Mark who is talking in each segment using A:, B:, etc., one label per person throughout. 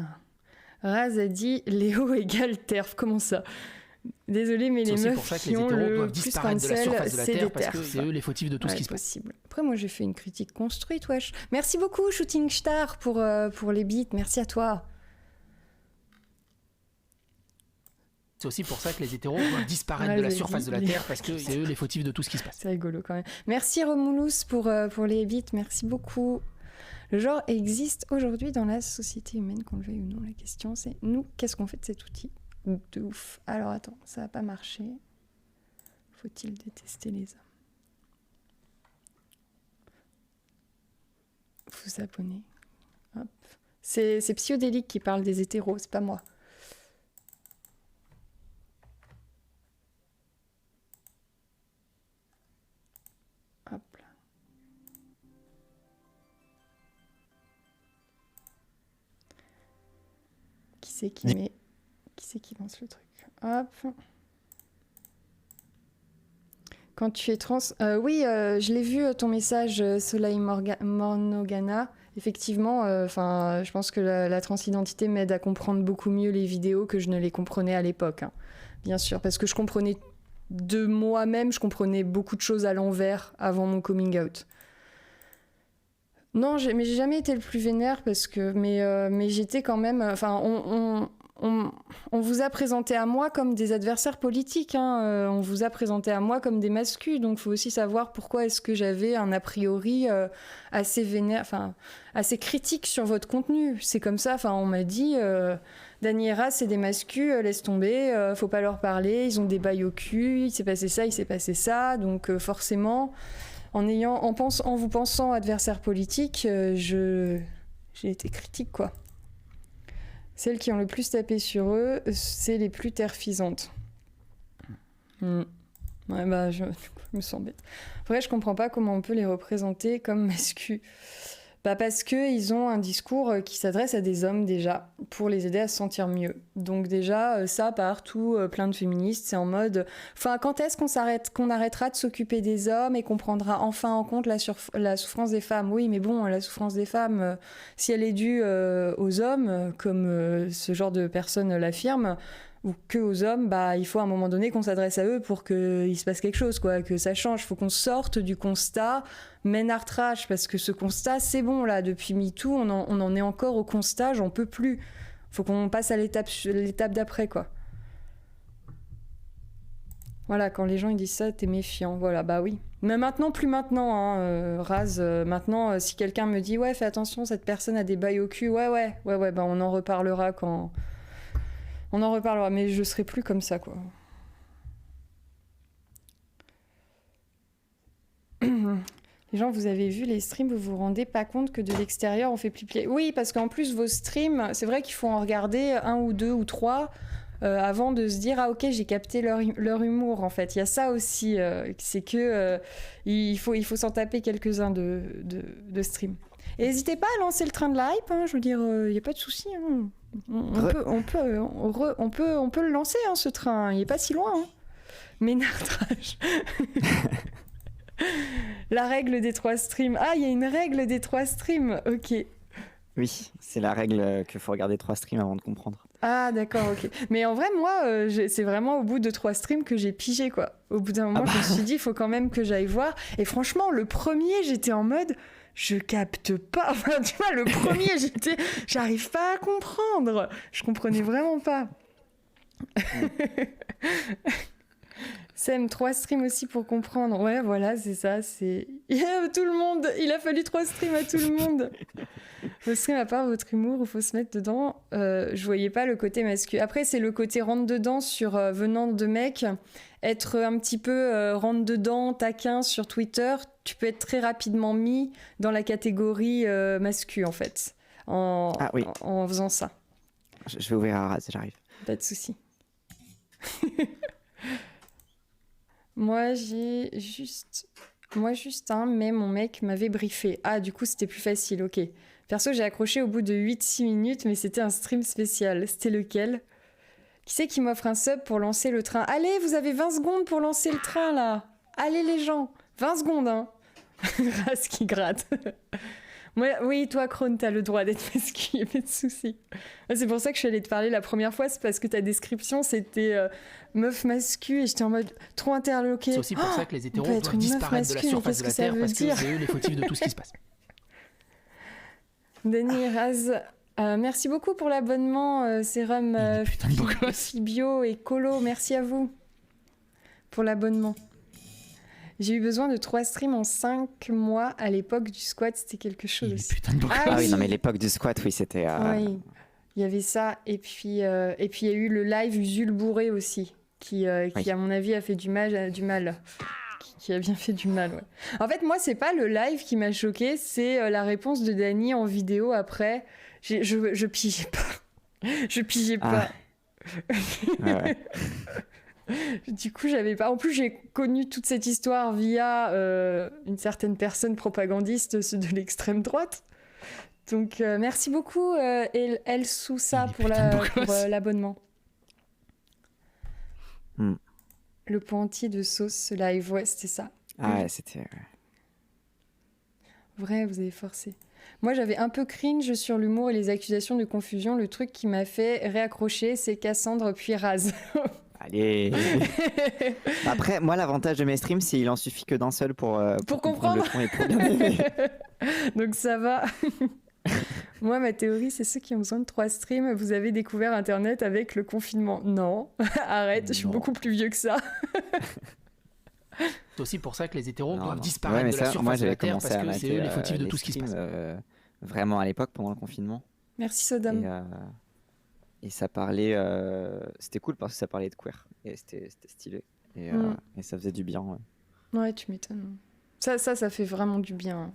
A: là. Raz a dit Léo égale TERF. Comment ça? Désolé, mais les meufs qui ont le plus cancel, c'est des TERF.
B: Parce que c'est eux les fautifs de tout ce qui se passe.
A: Possible. Après, moi, j'ai fait une critique construite, wesh. Merci beaucoup, Shooting Star, pour les beats. Merci à toi.
B: C'est aussi pour ça que les hétéros doivent disparaître de la surface de la Terre, parce que c'est eux les fautifs de tout ce qui se passe.
A: C'est rigolo quand même. Merci Romulus pour les beats, merci beaucoup. Le genre existe aujourd'hui dans la société humaine, qu'on le veuille ou non. La question c'est, nous, qu'est-ce qu'on fait de cet outil? De ouf. Alors attends, ça va pas marcher. Faut-il détester les hommes? Vous abonner. Hop. C'est Psyodélique qui parle des hétéros, c'est pas moi. Hop là. Qui c'est qui lance le truc? Hop. Quand tu es trans... oui, je l'ai vu ton message, Soleil Mornogana. Effectivement, je pense que la transidentité m'aide à comprendre beaucoup mieux les vidéos que je ne les comprenais à l'époque. Hein. Bien sûr, parce que je comprenais de moi-même, je comprenais beaucoup de choses à l'envers avant mon coming out. Non, mais j'ai jamais été le plus vénère parce que... Mais j'étais quand même... Enfin, on vous a présenté à moi comme des adversaires politiques, hein. On vous a présenté à moi comme des mascus, donc il faut aussi savoir pourquoi est-ce que j'avais un a priori assez vénère, enfin assez critique sur votre contenu. C'est comme ça, enfin on m'a dit Dany et Raz c'est des mascus, laisse tomber, faut pas leur parler, ils ont des bails au cul, il s'est passé ça, donc forcément en vous pensant adversaire politique, j'ai été critique quoi. Celles qui ont le plus tapé sur eux, c'est les plus terfisantes. Ouais, bah, je me sens bête. Après, je comprends pas comment on peut les représenter comme mascus. Bah, parce qu'ils ont un discours qui s'adresse à des hommes, déjà, pour les aider à se sentir mieux. Donc déjà, ça, partout, plein de féministes, c'est en mode... Enfin, quand est-ce qu'on arrêtera de s'occuper des hommes et qu'on prendra enfin en compte la souffrance des femmes? Oui, mais bon, la souffrance des femmes, si elle est due aux hommes, comme ce genre de personnes l'affirment, ou que aux hommes, bah, il faut à un moment donné qu'on s'adresse à eux pour qu'il se passe quelque chose, quoi, que ça change. Il faut qu'on sorte du constat men trash, parce que ce constat, c'est bon, là, depuis MeToo, on en est encore au constat, j'en peux plus. Faut qu'on passe à l'étape d'après, quoi. Voilà, quand les gens ils disent ça, t'es méfiant. Voilà, bah oui. Mais maintenant, plus maintenant, hein, Raz. Maintenant, si quelqu'un me dit, ouais, fais attention, cette personne a des bails au cul, ouais, bah on en reparlera quand... On en reparlera, mais je serai plus comme ça, quoi. Les gens, vous avez vu les streams, vous vous rendez pas compte que de l'extérieur, on fait plier. Oui, parce qu'en plus, vos streams, c'est vrai qu'il faut en regarder 1 ou 2 ou 3 avant de se dire, ah ok, j'ai capté leur humour, en fait. Il y a ça aussi, c'est que il faut s'en taper quelques-uns de streams. Et n'hésitez pas à lancer le train de la hype, hein, je veux dire, il n'y a pas de souci, hein. On peut le lancer, hein, ce train, il n'est pas si loin. Hein. Ménardrage. La règle des 3 streams. Ah, il y a une règle des 3 streams, ok.
C: Oui, c'est la règle qu'il faut regarder 3 streams avant de comprendre.
A: Ah, d'accord, ok. Mais en vrai, moi, c'est vraiment au bout de 3 streams que j'ai pigé, quoi. Au bout d'un moment, je me suis dit, il faut quand même que j'aille voir. Et franchement, le premier, j'étais en mode... Je capte pas. Enfin, tu vois, le premier, j'arrive pas à comprendre. Je comprenais vraiment pas. Sam, 3 streams aussi pour comprendre. Ouais, voilà, c'est ça. Tout le monde. Il a fallu 3 streams à tout le monde. Le stream, à part votre humour, il faut se mettre dedans. Je voyais pas le côté masculin. Après, c'est le côté rentre-dedans sur venant de mecs. Être un petit peu rentre-dedans, taquin sur Twitter, tu peux être très rapidement mis dans la catégorie mascu, en fait, en faisant ça.
C: Je vais ouvrir un ras, j'arrive.
A: Pas de souci. Moi, juste un, mais mon mec m'avait briefé. Ah, du coup, c'était plus facile, ok. Perso, j'ai accroché au bout de 8-6 minutes, mais c'était un stream spécial. C'était lequel ? Qui c'est qui m'offre un sub pour lancer le train ? Allez, vous avez 20 secondes pour lancer le train, là. Allez, les gens. 20 secondes, hein. Ras qui gratte. Oui, toi, Krone, t'as le droit d'être masculin, y a pas de souci. C'est pour ça que je suis allée te parler la première fois, c'est parce que ta description, c'était meuf mascu, et j'étais en mode trop interloquée.
B: C'est aussi pour ça que les hétéros
A: peut être
B: doivent
A: une meuf
B: disparaître de la
A: mascu, mais
B: surface de la
A: qu'est-ce que ça
B: Terre
A: veut
B: parce
A: dire
B: que c'est eux les fautifs de tout ce qui se passe.
A: Dany Raz, merci beaucoup pour l'abonnement, Sérum,
B: Putain de beau gosse.
A: Fibio et Colo, merci à vous pour l'abonnement. J'ai eu besoin de 3 streams en 5 mois à l'époque du squat, c'était quelque chose aussi.
B: Putain de beau gosse.
C: Ah oui, non mais l'époque du squat, oui, c'était...
A: Oui, il y avait ça, et puis il y a eu le live Usul Bourré aussi, qui
C: Oui.
A: à mon avis a fait du mal. Qui a bien fait du mal, ouais. En fait, moi, c'est pas le live qui m'a choqué, c'est la réponse de Dany en vidéo après. Je pigeais pas. Je pigeais pas.
C: Ouais.
A: Du coup, j'avais pas. En plus, j'ai connu toute cette histoire via une certaine personne propagandiste de l'extrême droite. Donc, merci beaucoup, El Sousa, pour l'abonnement. Le pot entier de sauce, ce live, ouais, c'était ça.
C: Ah ouais, c'était...
A: Vrai, vous avez forcé. Moi, j'avais un peu cringe sur l'humour et les accusations de confusion. Le truc qui m'a fait réaccrocher, c'est Cassandre puis Raz.
C: Allez. Après, moi, l'avantage de mes streams, c'est qu'il en suffit que d'un seul pour
A: comprendre
C: le ton et pour bien aimer.
A: Donc ça va. Moi, ma théorie, c'est ceux qui ont besoin de 3 streams. Vous avez découvert Internet avec le confinement. Non, arrête, je suis beaucoup plus vieux que ça.
B: C'est aussi pour ça que les hétéros doivent
C: non.
B: disparaître
C: Ouais, mais
B: de la
C: ça,
B: surface
C: moi,
B: de la
C: j'avais
B: Terre
C: commencé
B: parce
C: à
B: que c'est
C: mater
B: eux les fautifs de
C: les
B: tout ce qui se passe.
C: streams, vraiment à l'époque, pendant le confinement.
A: Merci, Sodom.
C: Et ça parlait... C'était cool parce que ça parlait de queer. Et c'était stylé. Et ça faisait du bien. Ouais.
A: Ouais, tu m'étonnes. Ça fait vraiment du bien.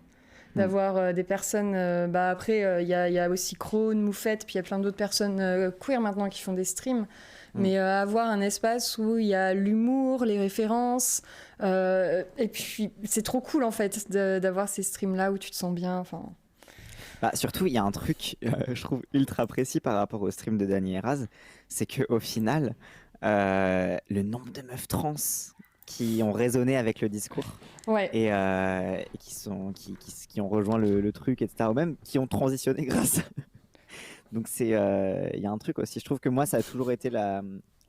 A: D'avoir des personnes... après, il y a aussi Krone, Moufette, puis il y a plein d'autres personnes queer maintenant qui font des streams. Mais avoir un espace où il y a l'humour, les références, et puis c'est trop cool en fait d'avoir ces streams-là où tu te sens bien. Enfin.
C: Bah, surtout, il y a un truc, je trouve, ultra précis par rapport au stream de Dany Raz, c'est qu'au final, le nombre de meufs trans qui ont résonné avec le discours et qui ont rejoint le truc, etc., ou même qui ont transitionné grâce à... Donc il y a un truc aussi, je trouve que moi ça a toujours été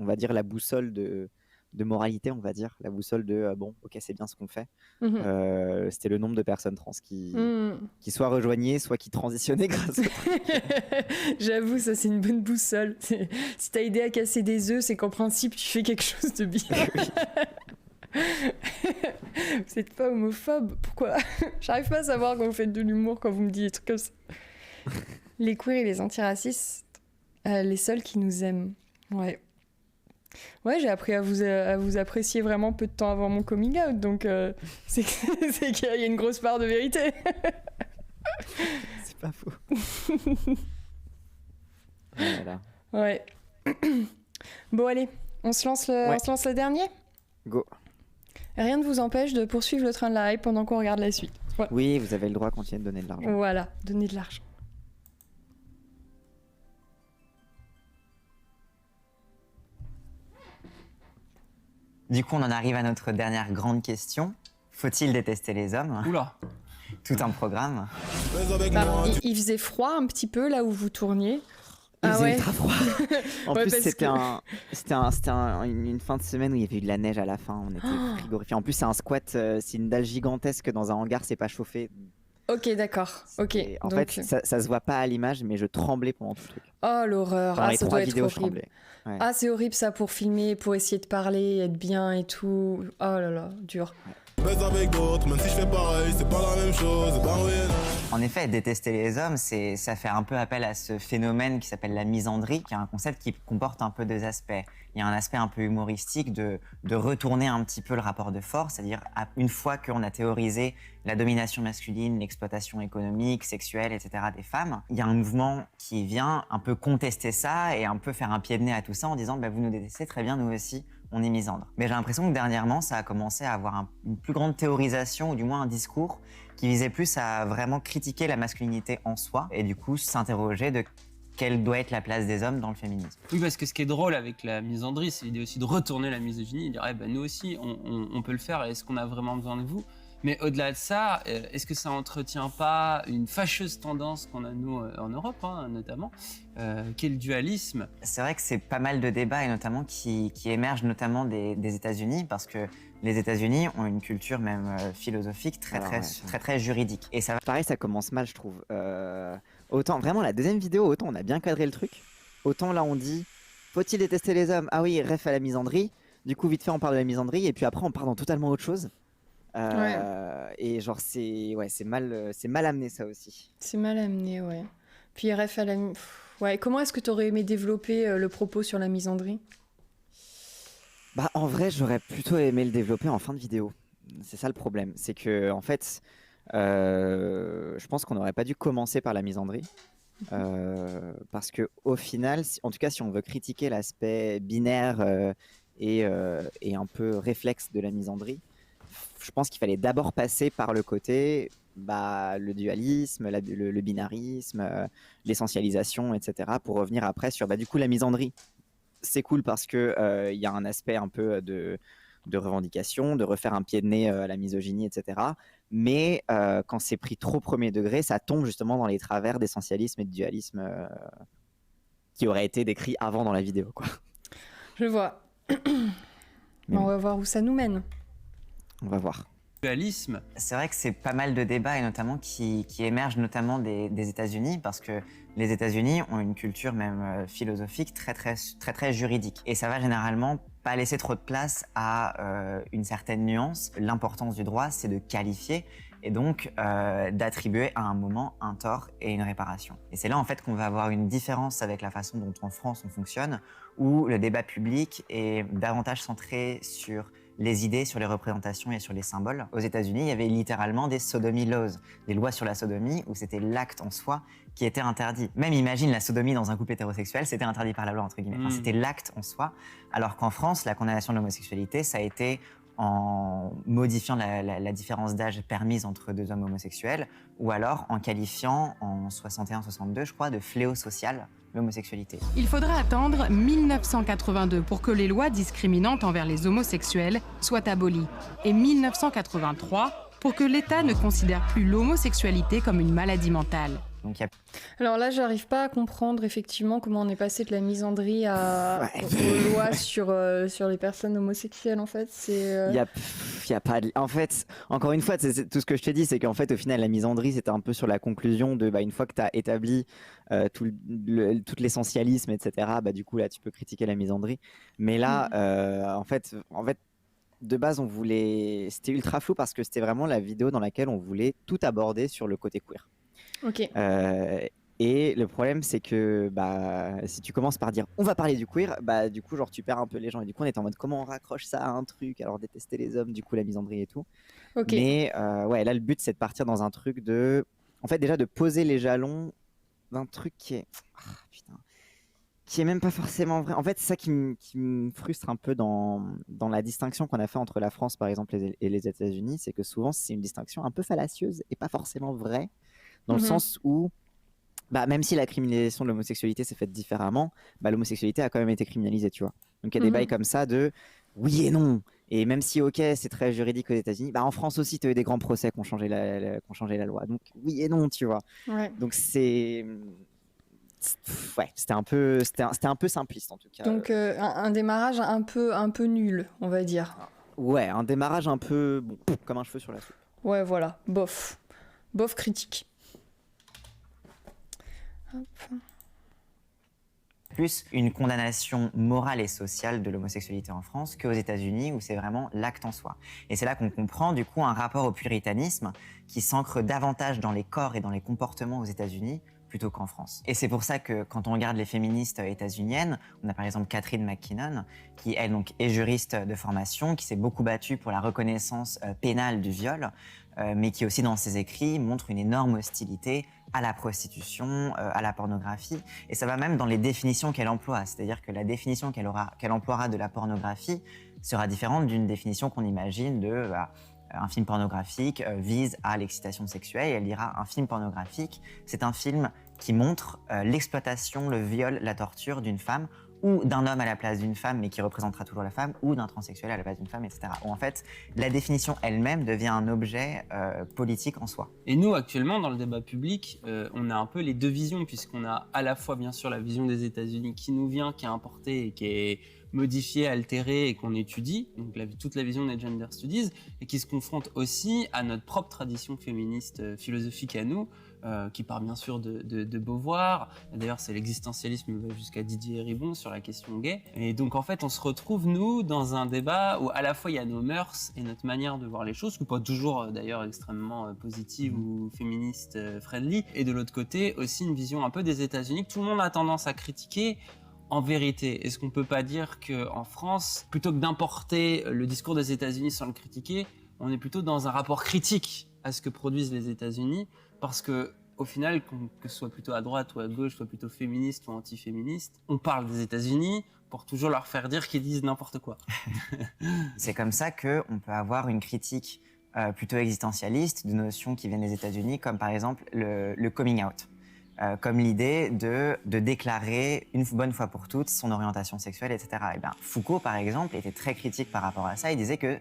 C: on va dire la boussole de moralité, on va dire, la boussole de bon, ok, c'est bien ce qu'on fait. C'était le nombre de personnes trans qui soit rejoignaient, soit qui transitionnaient grâce au truc.
A: J'avoue, ça c'est une bonne boussole. Si t'as aidé à casser des œufs, c'est qu'en principe tu fais quelque chose de bien. Vous êtes pas homophobe, pourquoi? J'arrive pas à savoir quand vous faites de l'humour, quand vous me dites des trucs comme ça. Les queers et les antiracistes, les seuls qui nous aiment. Ouais, j'ai appris à vous apprécier vraiment peu de temps avant mon coming out, donc c'est qu'il y a une grosse part de vérité.
C: C'est pas faux. Voilà.
A: Ouais. Bon, allez, on se lance le dernier ?
C: Go.
A: Rien ne vous empêche de poursuivre le train de la hype pendant qu'on regarde la suite. Ouais.
C: Oui, vous avez le droit à continuer de donner de l'argent.
A: Voilà, donner de l'argent.
D: Du coup, on en arrive à notre dernière grande question. Faut-il détester les hommes ?
B: Oula.
D: Tout un programme.
A: Il faisait froid un petit peu là où vous tourniez.
C: Il faisait ultra froid. En
A: Ouais,
C: plus,
A: parce
C: c'était
A: que-
C: une fin de semaine où il y avait eu de la neige à la fin. On était frigorifiés. En plus, c'est un squat, c'est une dalle gigantesque dans un hangar, c'est pas chauffé.
A: Ok, d'accord. Ok.
C: En
A: donc...
C: fait, ça se voit pas à l'image, mais je tremblais pendant tout le truc.
A: Oh l'horreur.
C: Dans les
A: Ça
C: 3
A: doit être
C: vidéos, je
A: horrible.
C: tremblais. Ouais.
A: Ah, c'est horrible ça pour filmer, pour essayer de parler, être bien et tout. Oh là là, dur.
E: Baise avec d'autres, même si je fais pareil, c'est pas la même chose. Bah oui, non.
D: En effet, détester les hommes, ça fait un peu appel à ce phénomène qui s'appelle la misandrie, qui est un concept qui comporte un peu deux aspects. Il y a un aspect un peu humoristique de retourner un petit peu le rapport de force, c'est-à-dire une fois qu'on a théorisé la domination masculine, l'exploitation économique, sexuelle, etc. des femmes, il y a un mouvement qui vient un peu contester ça et un peu faire un pied de nez à tout ça en disant bah, « vous nous détestez, très bien, nous aussi, on est misandre ». Mais j'ai l'impression que dernièrement, ça a commencé à avoir une plus grande théorisation, ou du moins un discours qui visait plus à vraiment critiquer la masculinité en soi et du coup s'interroger de quelle doit être la place des hommes dans le féminisme.
F: Oui, parce que ce qui est drôle avec la misandrie, c'est l'idée aussi de retourner la misogynie et dire eh ben, nous aussi, on peut le faire, est-ce qu'on a vraiment besoin de vous ? Mais au-delà de ça, est-ce que ça entretient pas une fâcheuse tendance qu'on a, nous, en Europe, hein, notamment, qu'est le dualisme?
D: C'est vrai que c'est pas mal de débats, et notamment qui émergent notamment des États-Unis, parce que les États-Unis ont une culture même philosophique très juridique. Et ça va...
C: Pareil, ça commence mal, je trouve. Autant, vraiment, la deuxième vidéo, autant on a bien cadré le truc, autant là on dit faut-il détester les hommes? Ah oui, ref à la misandrie. Du coup, vite fait, on parle de la misandrie, et puis après, on part dans totalement autre chose. Et genre, c'est mal amené, ça aussi.
A: C'est mal amené, ouais. Puis ref à la... Ouais, comment est-ce que tu aurais aimé développer le propos sur la misandrie?
C: Bah, en vrai, j'aurais plutôt aimé le développer en fin de vidéo. C'est ça le problème. C'est que, en fait, je pense qu'on n'aurait pas dû commencer par la misandrie. Parce que, au final, en tout cas, si on veut critiquer l'aspect binaire et un peu réflexe de la misandrie, je pense qu'il fallait d'abord passer par le côté, le dualisme, le binarisme, l'essentialisation, etc. pour revenir après sur, du coup, la misandrie. C'est cool parce qu'il y a un aspect un peu de revendication, de refaire un pied de nez à la misogynie, etc. Mais quand c'est pris trop premier degré, ça tombe justement dans les travers d'essentialisme et de dualisme qui auraient été décrits avant dans la vidéo, quoi.
A: Je vois. On va voir où ça nous mène.
C: On va voir.
F: Dualisme.
D: C'est vrai que c'est pas mal de débats, et notamment qui émergent notamment des États-Unis, parce que les États-Unis ont une culture même philosophique très juridique. Et ça va généralement pas laisser trop de place à une certaine nuance. L'importance du droit, c'est de qualifier et donc d'attribuer à un moment un tort et une réparation. Et c'est là en fait qu'on va avoir une différence avec la façon dont en France on fonctionne, où le débat public est davantage centré sur les idées, sur les représentations et sur les symboles. Aux États-Unis, il y avait littéralement des sodomy laws, des lois sur la sodomie, où c'était l'acte en soi qui était interdit. Même imagine la sodomie dans un couple hétérosexuel, c'était interdit par la loi, entre guillemets. Enfin, c'était l'acte en soi. Alors qu'en France, la condamnation de l'homosexualité, ça a été en modifiant la différence d'âge permise entre deux hommes homosexuels, ou alors en qualifiant, en 61-62, je crois, de fléau social l'homosexualité.
G: Il faudra attendre 1982 pour que les lois discriminantes envers les homosexuels soient abolies, et 1983 pour que l'État ne considère plus l'homosexualité comme une maladie mentale.
D: Donc,
A: Alors là, j'arrive pas à comprendre effectivement comment on est passé de la misandrie aux lois sur les personnes homosexuelles, en fait.
C: Il y a pas en fait, encore une fois, c'est tout ce que je te dis, c'est qu'en fait, au final, la misandrie, c'était un peu sur la conclusion de, une fois que tu as établi tout l'essentialisme, etc., du coup, là, tu peux critiquer la misandrie. Mais là, en fait, de base, c'était ultra flou parce que c'était vraiment la vidéo dans laquelle on voulait tout aborder sur le côté queer.
A: Ok.
C: Et le problème, c'est que si tu commences par dire on va parler du queer, du coup, genre, tu perds un peu les gens. Et du coup, on est en mode comment on raccroche ça à un truc, alors détester les hommes, du coup, la misandrie et tout.
A: Okay.
C: Mais là, le but, c'est de partir dans un truc en fait, déjà de poser les jalons d'un truc qui est. Qui est même pas forcément vrai. En fait, c'est ça qui me frustre un peu dans la distinction qu'on a fait entre la France, par exemple, et les États-Unis, c'est que souvent, c'est une distinction un peu fallacieuse et pas forcément vraie. Dans le sens où, même si la criminalisation de l'homosexualité s'est faite différemment, l'homosexualité a quand même été criminalisée, tu vois. Donc il y a des bails comme ça de oui et non. Et même si, ok, c'est très juridique aux États-Unis, en France aussi, tu as eu des grands procès qui ont changé la loi. Donc oui et non, tu vois. Ouais. Donc c'était un peu simpliste en tout cas.
A: Donc un démarrage un peu nul, on va dire.
C: Ouais, un démarrage un peu comme un cheveu sur la soupe.
A: Ouais, voilà, bof critique.
D: Plus une condamnation morale et sociale de l'homosexualité en France qu'aux États-Unis, où c'est vraiment l'acte en soi. Et c'est là qu'on comprend du coup un rapport au puritanisme qui s'ancre davantage dans les corps et dans les comportements aux États-Unis plutôt qu'en France. Et c'est pour ça que quand on regarde les féministes états-uniennes, on a par exemple Catherine McKinnon, qui elle donc est juriste de formation, qui s'est beaucoup battue pour la reconnaissance pénale du viol, mais qui aussi dans ses écrits montre une énorme hostilité à la prostitution, à la pornographie. Et ça va même dans les définitions qu'elle emploie. C'est-à-dire que la définition qu'elle emploiera de la pornographie sera différente d'une définition qu'on imagine de un film pornographique vise à l'excitation sexuelle. Et elle dira un film pornographique, c'est un film qui montre l'exploitation, le viol, la torture d'une femme ou d'un homme à la place d'une femme, mais qui représentera toujours la femme, ou d'un transsexuel à la place d'une femme, etc. Où en fait, la définition elle-même devient un objet politique en soi.
F: Et nous, actuellement, dans le débat public, on a un peu les deux visions, puisqu'on a à la fois, bien sûr, la vision des États-Unis qui nous vient, qui est importée et qui est modifiée, altérée et qu'on étudie, donc toute la vision des gender studies, et qui se confronte aussi à notre propre tradition féministe philosophique à nous, qui part bien sûr de Beauvoir. D'ailleurs, c'est l'existentialisme jusqu'à Didier Ribon sur la question gay. Et donc, en fait, on se retrouve, nous, dans un débat où à la fois il y a nos mœurs et notre manière de voir les choses, qui n'est pas toujours d'ailleurs extrêmement positive ou féministe friendly, et de l'autre côté, aussi une vision un peu des États-Unis que tout le monde a tendance à critiquer. En vérité, est-ce qu'on peut pas dire qu'en France, plutôt que d'importer le discours des États-Unis sans le critiquer, on est plutôt dans un rapport critique à ce que produisent les États-Unis, parce que au final, que ce soit plutôt à droite ou à gauche, soit plutôt féministe ou anti-féministe, on parle des États-Unis pour toujours leur faire dire qu'ils disent n'importe quoi.
D: C'est comme ça qu'on peut avoir une critique plutôt existentialiste de notions qui viennent des États-Unis, comme par exemple le coming out. Comme l'idée de déclarer une bonne fois pour toutes son orientation sexuelle, etc. Et bien, Foucault, par exemple, était très critique par rapport à ça. Il disait qu'il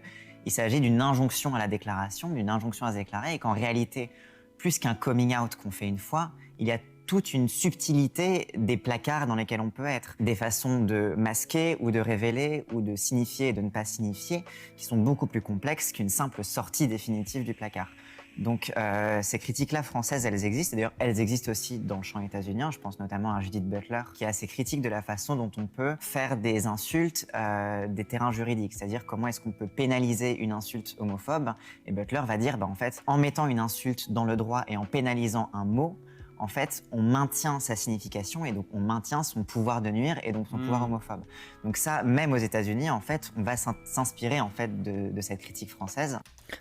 D: s'agit d'une injonction à la déclaration, d'une injonction à se déclarer, et qu'en réalité, plus qu'un coming out qu'on fait une fois, il y a toute une subtilité des placards dans lesquels on peut être, des façons de masquer ou de révéler ou de signifier et de ne pas signifier, qui sont beaucoup plus complexes qu'une simple sortie définitive du placard. Donc ces critiques-là françaises, elles existent. D'ailleurs, elles existent aussi dans le champ états-unien. Je pense notamment à Judith Butler, qui est assez critique de la façon dont on peut faire des insultes des terrains juridiques. C'est-à-dire comment est-ce qu'on peut pénaliser une insulte homophobe. Et Butler va dire, en fait, en mettant une insulte dans le droit et en pénalisant un mot, en fait, on maintient sa signification et donc on maintient son pouvoir de nuire et donc son pouvoir homophobe. Donc ça, même aux États-Unis, en fait, on va s'inspirer en fait de cette critique française.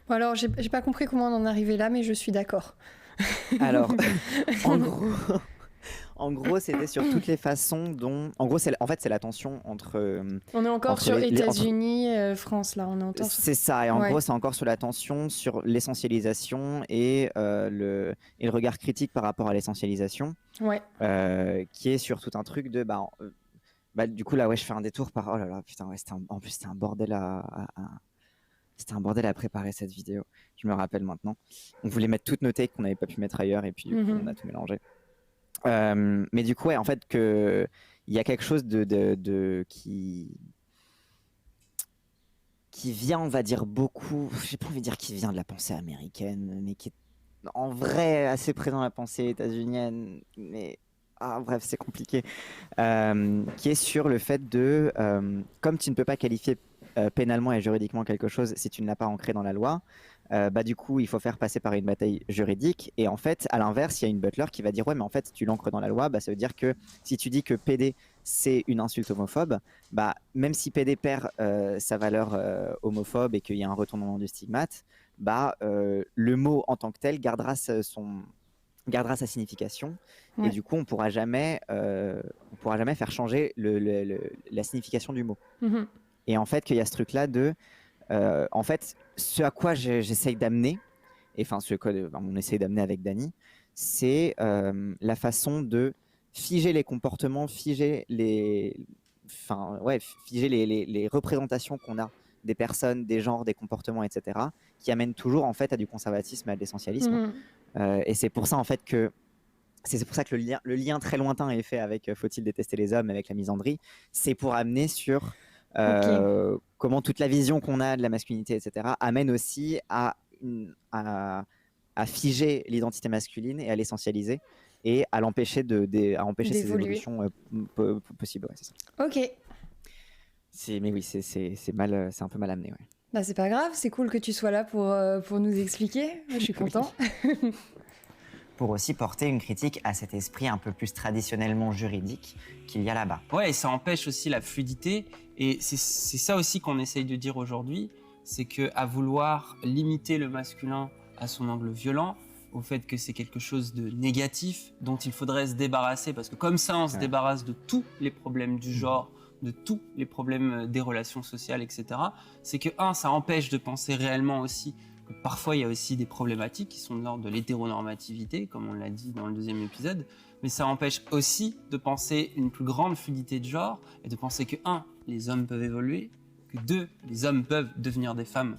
A: Bon alors, j'ai pas compris comment on en est arrivé là, mais je suis d'accord.
C: Alors, en gros, c'était sur toutes les façons dont... En gros, c'est la tension entre...
A: On est encore sur États-Unis, France, là. On est encore
C: C'est ça, et en gros, c'est encore sur la tension sur l'essentialisation et le regard critique par rapport à l'essentialisation, qui est sur tout un truc de... du coup, là, je fais un détour par... Oh là là, putain, en plus, c'était un bordel C'était un bordel à préparer cette vidéo. Je me rappelle maintenant. On voulait mettre toutes nos takes qu'on n'avait pas pu mettre ailleurs, et puis du coup, on a tout mélangé. Mais du coup, en fait, il y a quelque chose qui vient, on va dire, beaucoup... J'ai pas envie de dire qui vient de la pensée américaine, mais qui est en vrai assez présent dans la pensée états-unienne, mais... bref, c'est compliqué. Qui est sur le fait de... comme tu ne peux pas qualifier pénalement et juridiquement quelque chose si tu ne l'as pas ancré dans la loi, du coup, il faut faire passer par une bataille juridique. Et en fait, à l'inverse, il y a une Butler qui va dire ouais, mais en fait, si tu l'ancres dans la loi, ça veut dire que si tu dis que PD c'est une insulte homophobe, même si PD perd sa valeur homophobe et qu'il y a un retournement du stigmate, le mot en tant que tel gardera sa signification. Et du coup, on pourra jamais faire changer la signification du mot. Et en fait, qu'il y a ce truc-là de... en fait, ce à quoi j'essaye d'amener, et enfin, on essaye d'amener avec Dany, c'est la façon de figer les comportements, figer les représentations qu'on a des personnes, des genres, des comportements, etc., qui amènent toujours, en fait, à du conservatisme et à de l'essentialisme. Et c'est pour ça, en fait, que le lien très lointain est fait avec Faut-il détester les hommes, avec la misandrie, c'est pour amener sur... comment toute la vision qu'on a de la masculinité, etc., amène aussi à figer l'identité masculine et à l'essentialiser et à l'empêcher empêcher ces évolutions possibles. Ouais, c'est ça.
A: Ok.
C: Mais oui, c'est un peu mal amené. Ouais.
A: C'est pas grave, c'est cool que tu sois là pour nous expliquer. Je suis content.
D: Pour aussi porter une critique à cet esprit un peu plus traditionnellement juridique qu'il y a là-bas.
F: Ouais, et ça empêche aussi la fluidité. Et c'est ça aussi qu'on essaye de dire aujourd'hui, c'est qu'à vouloir limiter le masculin à son angle violent, au fait que c'est quelque chose de négatif dont il faudrait se débarrasser, parce que comme ça, on se débarrasse de tous les problèmes du genre, de tous les problèmes des relations sociales, etc. C'est que, ça empêche de penser réellement aussi Parfois, il y a aussi des problématiques qui sont de l'ordre de l'hétéronormativité, comme on l'a dit dans le 2e épisode, mais ça empêche aussi de penser une plus grande fluidité de genre et de penser que 1, les hommes peuvent évoluer, que 2, les hommes peuvent devenir des femmes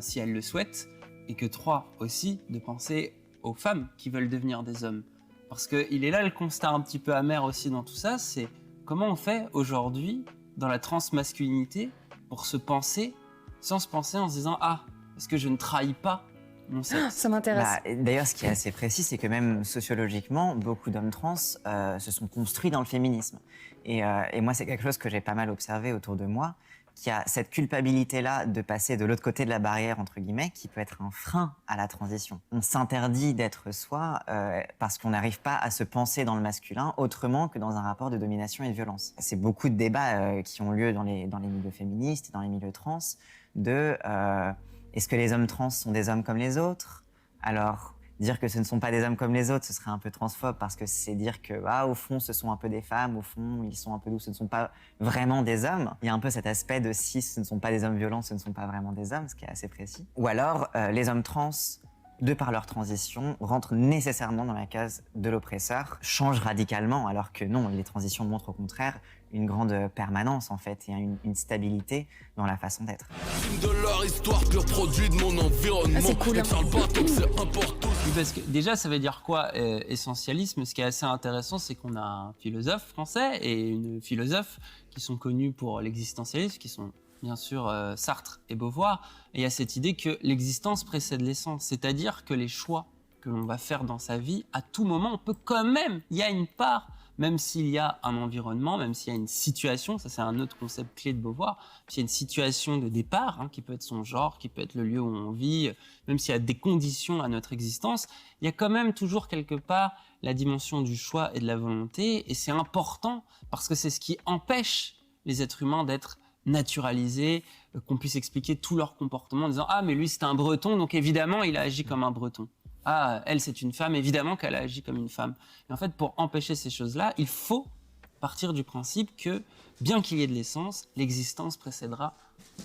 F: si elles le souhaitent, et que 3, aussi, de penser aux femmes qui veulent devenir des hommes. Parce qu'il est là le constat un petit peu amer aussi dans tout ça, c'est comment on fait aujourd'hui dans la transmasculinité pour se penser sans se penser en se disant « Ah, est-ce que je ne trahis pas mon sexe ?»
A: Ça m'intéresse.
D: D'ailleurs, ce qui est assez précis, c'est que même sociologiquement, beaucoup d'hommes trans se sont construits dans le féminisme. Et moi, c'est quelque chose que j'ai pas mal observé autour de moi, qui a cette culpabilité-là de passer de l'autre côté de la barrière, entre guillemets, qui peut être un frein à la transition. On s'interdit d'être soi parce qu'on n'arrive pas à se penser dans le masculin autrement que dans un rapport de domination et de violence. C'est beaucoup de débats qui ont lieu dans les milieux féministes, dans les milieux trans, de est-ce que les hommes trans sont des hommes comme les autres? Alors, dire que ce ne sont pas des hommes comme les autres, ce serait un peu transphobe parce que c'est dire que, au fond, ce sont un peu des femmes, au fond, ils sont un peu doux, ce ne sont pas vraiment des hommes. Il y a un peu cet aspect de si ce ne sont pas des hommes violents, ce ne sont pas vraiment des hommes, ce qui est assez précis. Ou alors, les hommes trans, de par leur transition, rentrent nécessairement dans la case de l'oppresseur, changent radicalement, alors que non, les transitions montrent au contraire une grande permanence en fait et une stabilité dans la façon d'être.
E: De leur histoire, pur produit de mon environnement.
A: C'est cool, hein.
E: C'est important.
F: Oui, parce que déjà, ça veut dire quoi, essentialisme? Ce qui est assez intéressant, c'est qu'on a un philosophe français et une philosophe qui sont connus pour l'existentialisme, qui sont bien sûr Sartre et Beauvoir. Et il y a cette idée que l'existence précède l'essence, c'est-à-dire que les choix que l'on va faire dans sa vie, à tout moment, on peut quand même, il y a une part, même s'il y a un environnement, même s'il y a une situation, ça c'est un autre concept clé de Beauvoir, s'il y a une situation de départ, qui peut être son genre, qui peut être le lieu où on vit, même s'il y a des conditions à notre existence, il y a quand même toujours quelque part la dimension du choix et de la volonté, et c'est important parce que c'est ce qui empêche les êtres humains d'être naturalisés, qu'on puisse expliquer tout leur comportement en disant « Ah, mais lui c'est un breton, donc évidemment il a agi comme un breton ». Ah, elle, c'est une femme, évidemment qu'elle a agi comme une femme. Et en fait, pour empêcher ces choses-là, il faut partir du principe que, bien qu'il y ait de l'essence, l'existence précédera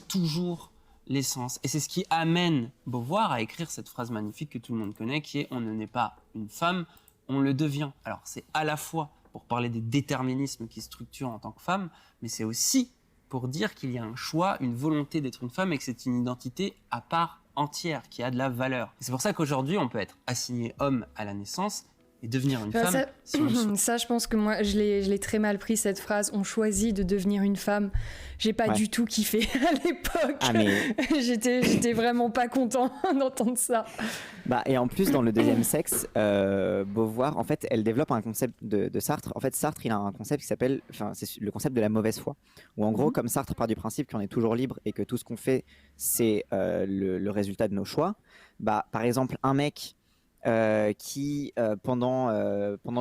F: toujours l'essence. Et c'est ce qui amène Beauvoir à écrire cette phrase magnifique que tout le monde connaît, qui est « On ne naît pas une femme, on le devient ». Alors, c'est à la fois pour parler des déterminismes qui structurent en tant que femme, mais c'est aussi pour dire qu'il y a un choix, une volonté d'être une femme et que c'est une identité à part entière, qui a de la valeur. C'est pour ça qu'aujourd'hui, on peut être assigné homme à la naissance et devenir une femme.
A: Ça,
F: si on le souhaite.
A: ça, je pense que moi, je l'ai très mal pris, cette phrase. On choisit de devenir une femme. J'ai pas du tout kiffé à l'époque.
C: Ah, mais...
A: J'étais vraiment pas content d'entendre ça.
C: Et en plus, dans le deuxième sexe, Beauvoir, en fait, elle développe un concept de Sartre. En fait, Sartre, il a un concept qui s'appelle, c'est le concept de la mauvaise foi. Où en gros, comme Sartre part du principe qu'on est toujours libre et que tout ce qu'on fait, c'est le résultat de nos choix. Par exemple, un mec qui, pendant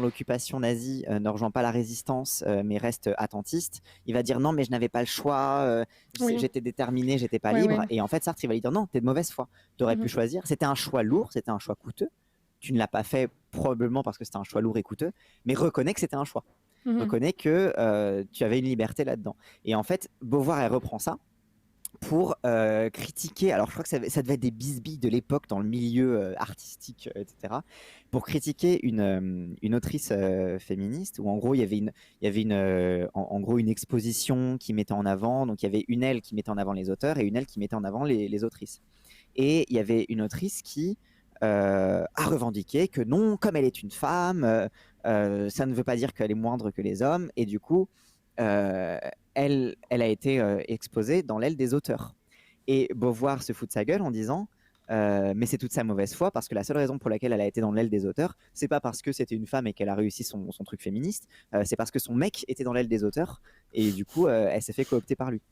C: l'occupation nazie, ne rejoint pas la résistance, mais reste attentiste, il va dire non, mais je n'avais pas le choix, j'étais déterminé, j'étais pas libre. Et en fait, Sartre, il va lui dire non, t'es de mauvaise foi. T'aurais pu choisir. C'était un choix lourd, c'était un choix coûteux. Tu ne l'as pas fait probablement parce que c'était un choix lourd et coûteux, mais reconnais que c'était un choix. Reconnais que tu avais une liberté là-dedans. Et en fait, Beauvoir, elle reprend ça pour critiquer, alors je crois que ça devait être des bisbilles de l'époque dans le milieu artistique, etc., pour critiquer une autrice féministe où en gros il y avait en gros une exposition qui mettait en avant, donc il y avait une aile qui mettait en avant les auteurs et une aile qui mettait en avant les autrices. Et il y avait une autrice qui a revendiqué que non, comme elle est une femme, ça ne veut pas dire qu'elle est moindre que les hommes, et du coup elle a été exposée dans l'aile des auteurs. Et Beauvoir se fout de sa gueule en disant mais c'est toute sa mauvaise foi, parce que la seule raison pour laquelle elle a été dans l'aile des auteurs, c'est pas parce que c'était une femme et qu'elle a réussi son truc féministe, c'est parce que son mec était dans l'aile des auteurs, et du coup elle s'est fait coopter par lui.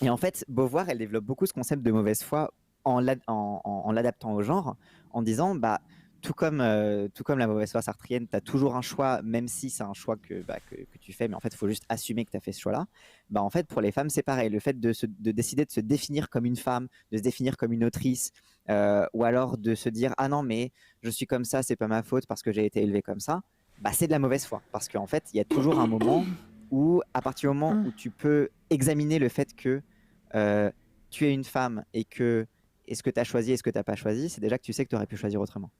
C: Et en fait, Beauvoir, elle développe beaucoup ce concept de mauvaise foi en l'adaptant au genre, en disant tout comme la mauvaise foi sartrienne, tu as toujours un choix, même si c'est un choix que tu fais, mais en fait, il faut juste assumer que tu as fait ce choix-là. En fait, pour les femmes, c'est pareil. Le fait de décider de se définir comme une femme, de se définir comme une autrice, ou alors de se dire « Ah non, mais je suis comme ça, c'est pas ma faute parce que j'ai été élevée comme ça », c'est de la mauvaise foi. Parce qu'en fait, il y a toujours un moment où, à partir du moment où tu peux examiner le fait que tu es une femme et que est-ce que tu as choisi, est-ce que tu n'as pas choisi, c'est déjà que tu sais que tu aurais pu choisir autrement.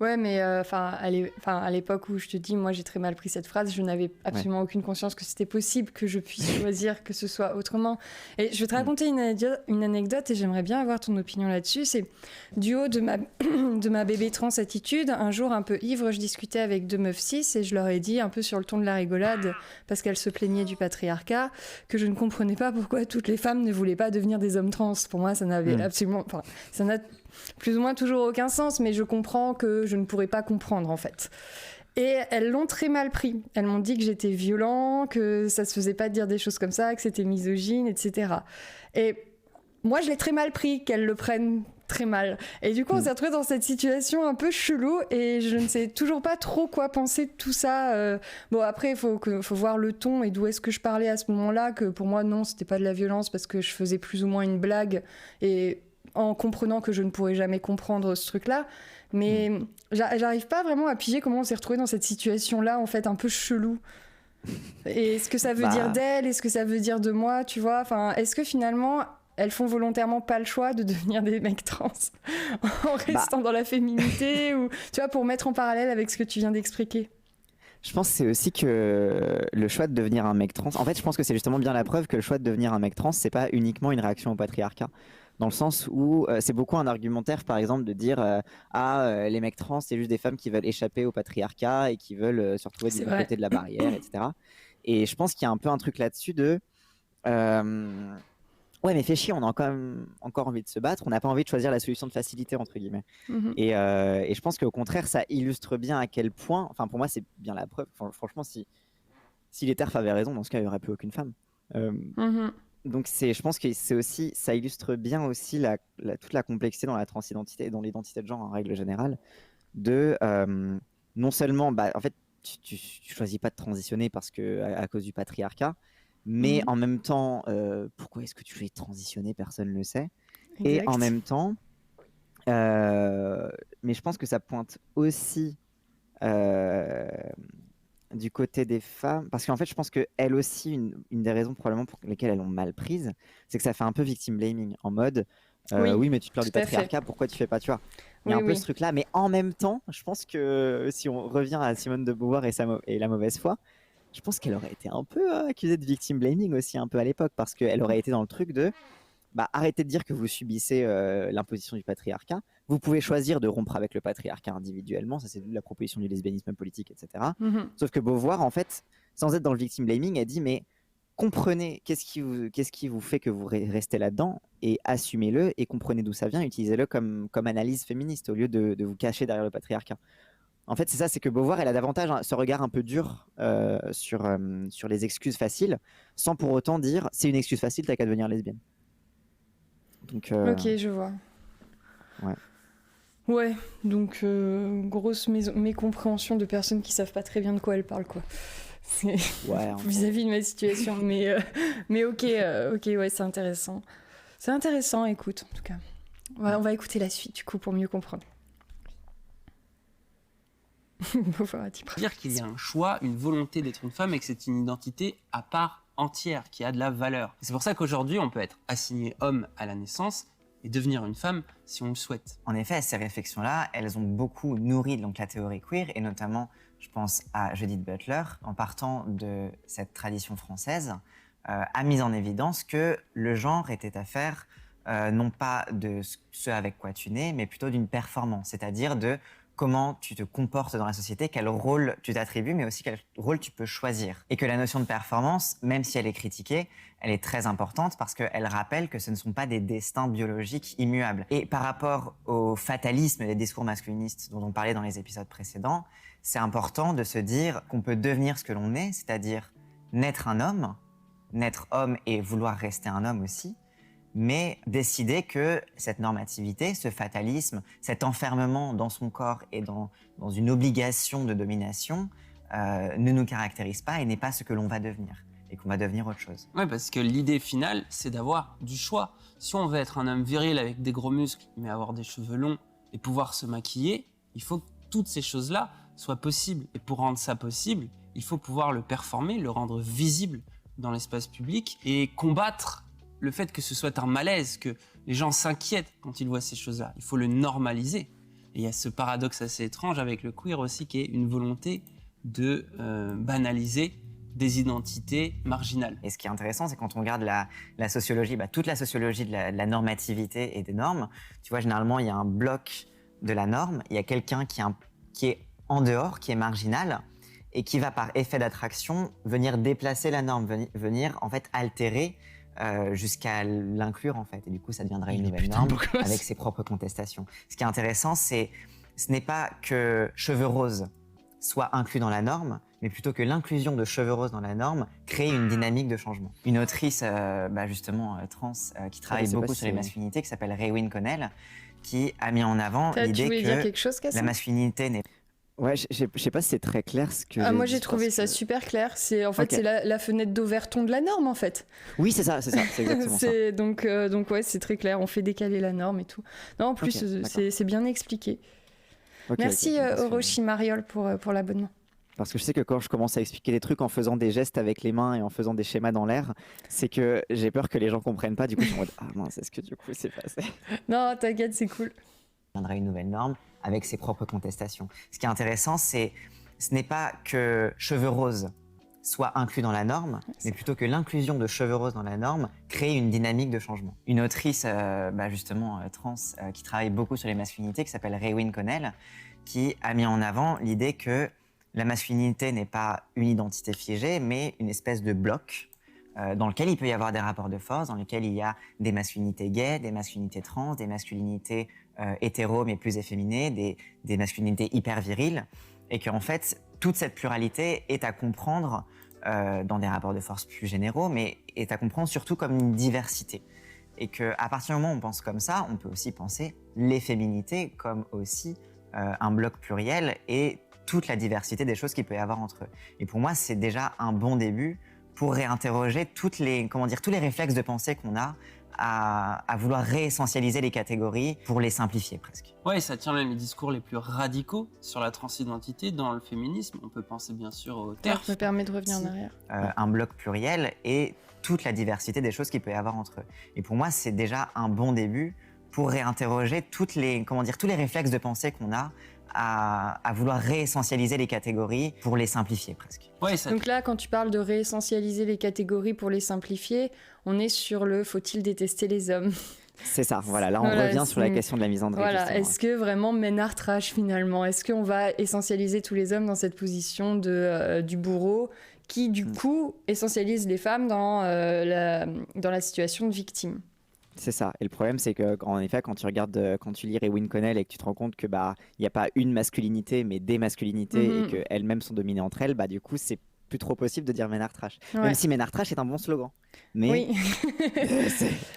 A: Ouais, mais à l'époque où je te dis, moi j'ai très mal pris cette phrase, je n'avais absolument aucune conscience que c'était possible que je puisse choisir que ce soit autrement. Et je vais te raconter une anecdote et j'aimerais bien avoir ton opinion là-dessus. C'est du haut de ma bébé trans attitude. Un jour, un peu ivre, je discutais avec 2 meufs cis et je leur ai dit, un peu sur le ton de la rigolade, parce qu'elles se plaignaient du patriarcat, que je ne comprenais pas pourquoi toutes les femmes ne voulaient pas devenir des hommes trans. Pour moi, ça n'avait absolument... ça n'a plus ou moins toujours aucun sens, mais je comprends que je ne pourrais pas comprendre en fait. Et elles l'ont très mal pris. Elles m'ont dit que j'étais violent, que ça se faisait pas de dire des choses comme ça, que c'était misogyne, etc. Et moi, je l'ai très mal pris, qu'elles le prennent très mal. Et du coup, on s'est retrouvés dans cette situation un peu chelou et je ne sais toujours pas trop quoi penser de tout ça. Bon, après, il faut voir le ton et d'où est-ce que je parlais à ce moment-là, que pour moi, non, c'était pas de la violence parce que je faisais plus ou moins une blague et en comprenant que je ne pourrais jamais comprendre ce truc-là. Mais j'arrive pas vraiment à piger comment on s'est retrouvés dans cette situation-là, en fait, un peu chelou. Et ce que ça veut dire d'elle, et ce que ça veut dire de moi, tu vois. Enfin, est-ce que finalement, elles font volontairement pas le choix de devenir des mecs trans en restant dans la féminité ou, tu vois, pour mettre en parallèle avec ce que tu viens d'expliquer?
C: Je pense que c'est aussi que le choix de devenir un mec trans... En fait, je pense que c'est justement bien la preuve que le choix de devenir un mec trans, c'est pas uniquement une réaction au patriarcat. Dans le sens où c'est beaucoup un argumentaire, par exemple, de dire les mecs trans, c'est juste des femmes qui veulent échapper au patriarcat et qui veulent se retrouver du côté de la barrière, etc. Et je pense qu'il y a un peu un truc là-dessus de ouais, mais fais chier, on a quand même encore envie de se battre, on n'a pas envie de choisir la solution de facilité, entre guillemets. Et je pense qu'au contraire, ça illustre bien à quel point, enfin pour moi, c'est bien la preuve. Franchement, si les TERF avaient raison, dans ce cas, il n'y aurait plus aucune femme. Donc je pense que c'est aussi, ça illustre bien aussi toute la complexité dans la transidentité et dans l'identité de genre en règle générale, de non seulement, en fait, tu choisis pas de transitionner parce que à cause du patriarcat, mais en même temps, pourquoi est-ce que tu voulais transitionner, personne ne le sait. Exact. Et en même temps, mais je pense que ça pointe aussi du côté des femmes, parce qu'en fait je pense qu'elles aussi, une des raisons probablement pour lesquelles elles l'ont mal prise, c'est que ça fait un peu victim blaming, en mode oui mais tu te plains du patriarcat, pourquoi tu fais pas, tu vois. Il y a un peu ce truc là, mais en même temps je pense que si on revient à Simone de Beauvoir et la mauvaise foi, je pense qu'elle aurait été un peu accusée de victim blaming aussi un peu à l'époque, parce qu'elle aurait été dans le truc de arrêtez de dire que vous subissez l'imposition du patriarcat. Vous pouvez choisir de rompre avec le patriarcat individuellement. Ça, c'est la proposition du lesbianisme politique, etc. Sauf que Beauvoir, en fait, sans être dans le victim blaming, a dit mais comprenez qu'est-ce qui vous fait que vous restez là-dedans et assumez-le et comprenez d'où ça vient. Utilisez-le comme analyse féministe au lieu de vous cacher derrière le patriarcat. En fait, c'est ça, c'est que Beauvoir, elle a davantage ce regard un peu dur sur les excuses faciles, sans pour autant dire c'est une excuse facile, t'as qu'à devenir lesbienne. Donc,
A: ok, je vois. Ouais, donc grosse mécompréhension de personnes qui savent pas très bien de quoi elles parlent, quoi. Vis-à-vis de ma situation, mais ok, ouais, c'est intéressant. C'est intéressant, écoute, en tout cas. Ouais, on va écouter la suite, du coup, pour mieux comprendre.
F: Dire qu'il y a un choix, une volonté d'être une femme et que c'est une identité à part entière, qui a de la valeur. C'est pour ça qu'aujourd'hui, on peut être assigné homme à la naissance et devenir une femme si on le souhaite.
D: En effet, ces réflexions-là, elles ont beaucoup nourri donc, la théorie queer, et notamment, je pense à Judith Butler, en partant de cette tradition française, a mis en évidence que le genre était affaire non pas de ce avec quoi tu nais, mais plutôt d'une performance, c'est-à-dire de comment tu te comportes dans la société, quel rôle tu t'attribues, mais aussi quel rôle tu peux choisir. Et que la notion de performance, même si elle est critiquée, elle est très importante parce qu'elle rappelle que ce ne sont pas des destins biologiques immuables. Et par rapport au fatalisme des discours masculinistes dont on parlait dans les épisodes précédents, c'est important de se dire qu'on peut devenir ce que l'on est, c'est-à-dire naître homme et vouloir rester un homme aussi, mais décider que cette normativité, ce fatalisme, cet enfermement dans son corps et dans une obligation de domination ne nous caractérise pas et n'est pas ce que l'on va devenir, et qu'on va devenir autre chose.
F: Oui, parce que l'idée finale, c'est d'avoir du choix. Si on veut être un homme viril avec des gros muscles, mais avoir des cheveux longs et pouvoir se maquiller, il faut que toutes ces choses-là soient possibles. Et pour rendre ça possible, il faut pouvoir le performer, le rendre visible dans l'espace public et combattre le fait que ce soit un malaise, que les gens s'inquiètent quand ils voient ces choses-là. Il faut le normaliser. Et il y a ce paradoxe assez étrange avec le queer aussi, qui est une volonté de banaliser des identités marginales.
D: Et ce qui est intéressant, c'est quand on regarde la sociologie, toute la sociologie de la normativité et des normes, tu vois, généralement, il y a un bloc de la norme, il y a quelqu'un qui est en dehors, qui est marginal, et qui va par effet d'attraction venir déplacer la norme, venir en fait altérer jusqu'à l'inclure en fait. Et du coup, ça deviendrait une nouvelle norme avec ses propres contestations. Ce qui est intéressant, ce n'est pas que cheveux roses soient inclus dans la norme, mais plutôt que l'inclusion de cheveux roses dans la norme crée une dynamique de changement. Une autrice justement trans qui travaille beaucoup sur les masculinités, qui s'appelle Raewyn Connell, qui a mis en avant l'idée que la masculinité n'est
C: Ouais, je sais pas si c'est très clair ce que.
A: Moi j'ai trouvé ça super clair. C'est c'est la fenêtre d'Overton de la norme en fait.
C: Oui, c'est ça, c'est exactement ça.
A: Donc ouais, c'est très clair. On fait décaler la norme et tout. Non, en plus c'est bien expliqué. Merci Orochi Mariol pour l'abonnement.
C: Parce que je sais que quand je commence à expliquer des trucs en faisant des gestes avec les mains et en faisant des schémas dans l'air, c'est que j'ai peur que les gens comprennent pas. Du coup, je suis en mode mince, est-ce que du coup c'est passé?
A: Non, t'inquiète, c'est cool.
D: Viendrait une nouvelle norme avec ses propres contestations. Ce qui est intéressant, ce n'est pas que cheveux roses soient inclus dans la norme, mais plutôt que l'inclusion de cheveux roses dans la norme crée une dynamique de changement. Une autrice justement trans qui travaille beaucoup sur les masculinités, qui s'appelle Raewyn Connell, qui a mis en avant l'idée que la masculinité n'est pas une identité figée, mais une espèce de bloc dans lequel il peut y avoir des rapports de force, dans lequel il y a des masculinités gays, des masculinités trans, des masculinités hétéros mais plus efféminées, des masculinités hyper viriles, et qu'en fait, toute cette pluralité est à comprendre dans des rapports de force plus généraux, mais est à comprendre surtout comme une diversité. Et qu'à partir du moment où on pense comme ça, on peut aussi penser les féminités comme aussi un bloc pluriel et toute la diversité des choses qu'il peut y avoir entre eux. Et pour moi, c'est déjà un bon début pour réinterroger tous les réflexes de pensée qu'on a à vouloir réessentialiser les catégories pour les simplifier presque.
F: Ouais, ça tient même les discours les plus radicaux sur la transidentité dans le féminisme. On peut penser bien sûr au TERF.
A: Ça me permet de revenir en arrière.
D: Un bloc pluriel et toute la diversité des choses qu'il peut y avoir entre eux. Et pour moi, c'est déjà un bon début pour réinterroger tous les réflexes de pensée qu'on a à vouloir réessentialiser les catégories pour les simplifier presque.
F: Ouais,
A: Donc là, quand tu parles de réessentialiser les catégories pour les simplifier, on est sur le « faut-il détester les hommes ?»
C: C'est ça, voilà, là on revient sur la question de la misandrie.
A: Voilà, est-ce que vraiment Ménard trash finalement? Est-ce qu'on va essentialiser tous les hommes dans cette position du bourreau qui du coup essentialise les femmes dans la situation de victime?
C: C'est ça. Et le problème, c'est que, en effet, quand tu lis Raewyn Connell et que tu te rends compte que il n'y a pas une masculinité, mais des masculinités et qu'elles-mêmes sont dominées entre elles, du coup, c'est plus trop possible de dire Ménard Trash. Ouais. Même si Ménard Trash est un bon slogan. Mais
A: oui.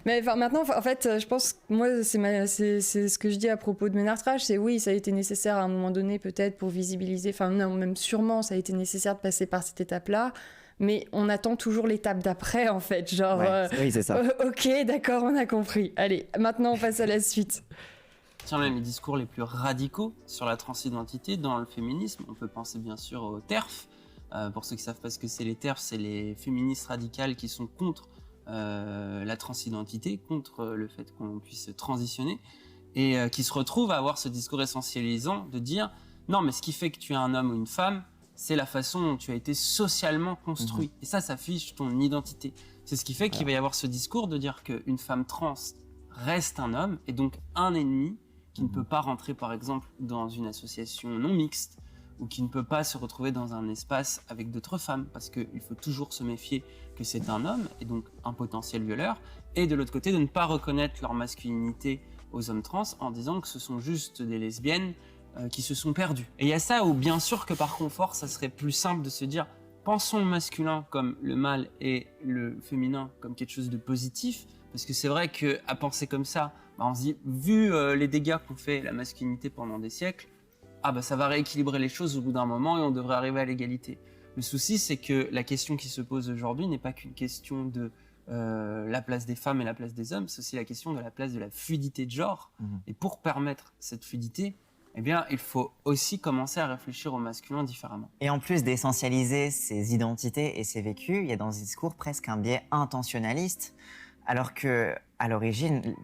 A: Mais maintenant, en fait, je pense que moi, c'est ce que je dis à propos de Ménard Trash, c'est oui, ça a été nécessaire à un moment donné, peut-être pour visibiliser. Enfin, non, même sûrement, ça a été nécessaire de passer par cette étape-là. Mais on attend toujours l'étape d'après, en fait. Genre,
C: oui, c'est ça.
A: Ok, d'accord, on a compris. Allez, maintenant, on passe à la suite.
F: Tiens, même les discours les plus radicaux sur la transidentité dans le féminisme. On peut penser bien sûr au TERF. Pour ceux qui ne savent pas ce que c'est les TERF, c'est les féministes radicales qui sont contre la transidentité, contre le fait qu'on puisse transitionner, et qui se retrouvent à avoir ce discours essentialisant de dire « Non, mais ce qui fait que tu es un homme ou une femme, c'est la façon dont tu as été socialement construit. Et ça affiche ton identité. C'est ce qui fait qu'il va y avoir ce discours de dire qu'une femme trans reste un homme, et donc un ennemi qui ne peut pas rentrer, par exemple, dans une association non mixte, ou qui ne peut pas se retrouver dans un espace avec d'autres femmes, parce qu'il faut toujours se méfier que c'est un homme, et donc un potentiel violeur, et de l'autre côté, de ne pas reconnaître leur masculinité aux hommes trans en disant que ce sont juste des lesbiennes qui se sont perdus. Et il y a ça où bien sûr que par confort, ça serait plus simple de se dire pensons le masculin comme le mâle et le féminin comme quelque chose de positif, parce que c'est vrai qu'à penser comme ça, on se dit, vu les dégâts qu'ont fait la masculinité pendant des siècles, ça va rééquilibrer les choses au bout d'un moment et on devrait arriver à l'égalité. Le souci, c'est que la question qui se pose aujourd'hui n'est pas qu'une question de la place des femmes et la place des hommes, c'est aussi la question de la place de la fluidité de genre. Et pour permettre cette fluidité, eh bien, il faut aussi commencer à réfléchir au masculin différemment.
D: Et en plus d'essentialiser ces identités et ces vécus, il y a dans ce discours presque un biais intentionnaliste Alors que, à l'origine,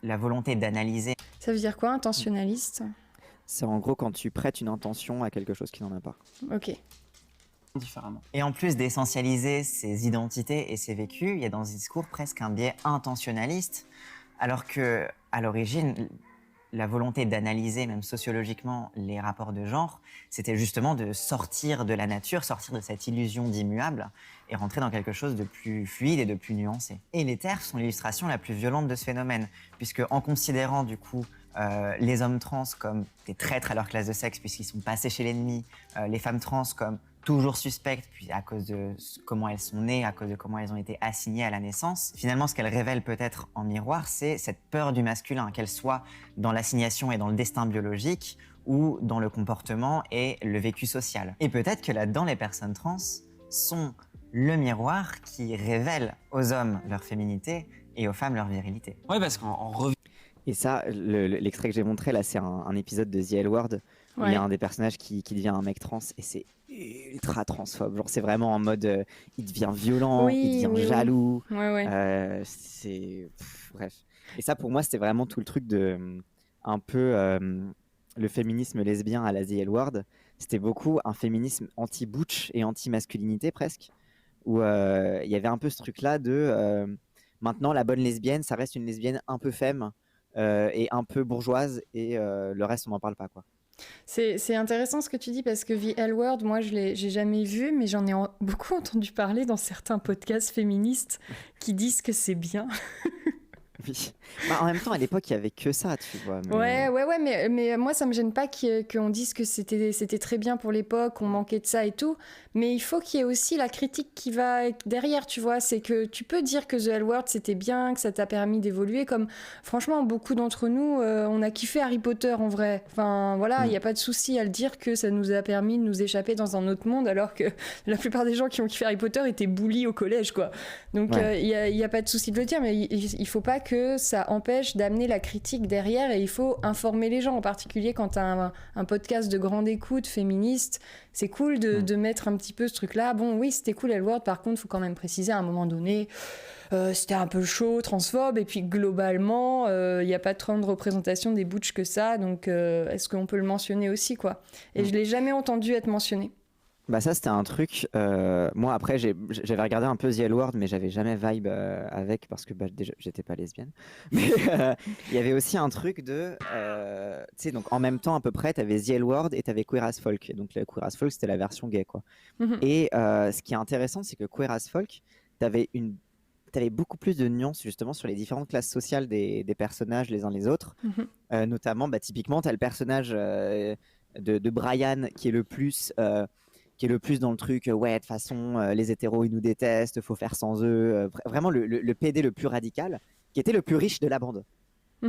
D: la volonté d'analyser...
A: Ça veut dire quoi, intentionnaliste?
C: C'est en gros quand tu prêtes une intention à quelque chose qui n'en a pas.
A: Ok.
F: Différemment.
D: Et en plus d'essentialiser ses identités et ses vécus, il y a dans ce discours presque un biais intentionnaliste, alors que, à l'origine, la volonté d'analyser, même sociologiquement, les rapports de genre, c'était justement de sortir de la nature, sortir de cette illusion d'immuable et rentrer dans quelque chose de plus fluide et de plus nuancé. Et les TERF sont l'illustration la plus violente de ce phénomène, puisque en considérant du coup les hommes trans comme des traîtres à leur classe de sexe puisqu'ils sont passés chez l'ennemi, les femmes trans comme toujours suspectes puis à cause de comment elles sont nées, à cause de comment elles ont été assignées à la naissance. Finalement, ce qu'elles révèlent peut-être en miroir, c'est cette peur du masculin, qu'elle soit dans l'assignation et dans le destin biologique ou dans le comportement et le vécu social. Et peut-être que là-dedans, les personnes trans sont le miroir qui révèle aux hommes leur féminité et aux femmes leur virilité.
F: Ouais, parce qu'en revient...
C: Et ça, l'extrait que j'ai montré là, c'est un épisode de The L Word où il y a un des personnages qui devient un mec trans et c'est ultra transphobe. Genre, c'est vraiment en mode il devient violent, il devient jaloux. Bref. Et ça, pour moi, c'était vraiment tout le truc de un peu le féminisme lesbien à la The L Word. C'était beaucoup un féminisme anti-butch et anti-masculinité presque, où il y avait un peu ce truc-là de maintenant la bonne lesbienne, ça reste une lesbienne un peu femme et un peu bourgeoise et le reste on n'en parle pas quoi.
A: C'est intéressant ce que tu dis parce que The L Word, moi j'ai jamais vu, mais j'en ai beaucoup entendu parler dans certains podcasts féministes qui disent que c'est bien.
C: Oui. Bah, en même temps, à l'époque, il n'y avait que ça, tu vois.
A: Mais... Ouais, mais moi, ça ne me gêne pas qu'on dise que c'était très bien pour l'époque, qu'on manquait de ça et tout. Mais il faut qu'il y ait aussi la critique qui va derrière, tu vois. C'est que tu peux dire que The L Word, c'était bien, que ça t'a permis d'évoluer. Comme, franchement, beaucoup d'entre nous, on a kiffé Harry Potter, en vrai. Enfin, voilà, il n'y a pas de souci à le dire que ça nous a permis de nous échapper dans un autre monde, alors que la plupart des gens qui ont kiffé Harry Potter étaient bullies au collège, quoi. Donc, il n'y a pas de souci de le dire, mais il ne faut pas que ça empêche d'amener la critique derrière et il faut informer les gens, en particulier quand tu as un podcast de grande écoute féministe. C'est cool de mettre un petit peu ce truc-là. Bon, oui, c'était cool, L Word, par contre, il faut quand même préciser à un moment donné, c'était un peu chaud, transphobe, et puis globalement, il n'y a pas tant de représentation des butch que ça, donc est-ce qu'on peut le mentionner aussi, quoi. Et je ne l'ai jamais entendu être mentionné.
C: Bah ça c'était un truc, moi après j'avais regardé un peu The L Word mais j'avais jamais vibe avec parce que déjà j'étais pas lesbienne, mais il y avait aussi un truc de, tu sais donc en même temps à peu près t'avais The L Word et t'avais Queer as Folk, et donc le Queer as Folk c'était la version gay quoi. Et ce qui est intéressant c'est que Queer as Folk t'avais beaucoup plus de nuances justement sur les différentes classes sociales des personnages les uns les autres, notamment typiquement t'as le personnage de Brian qui est le plus dans le truc, ouais, de toute façon, les hétéros, ils nous détestent, faut faire sans eux. Vraiment le PD le plus radical, qui était le plus riche de la bande.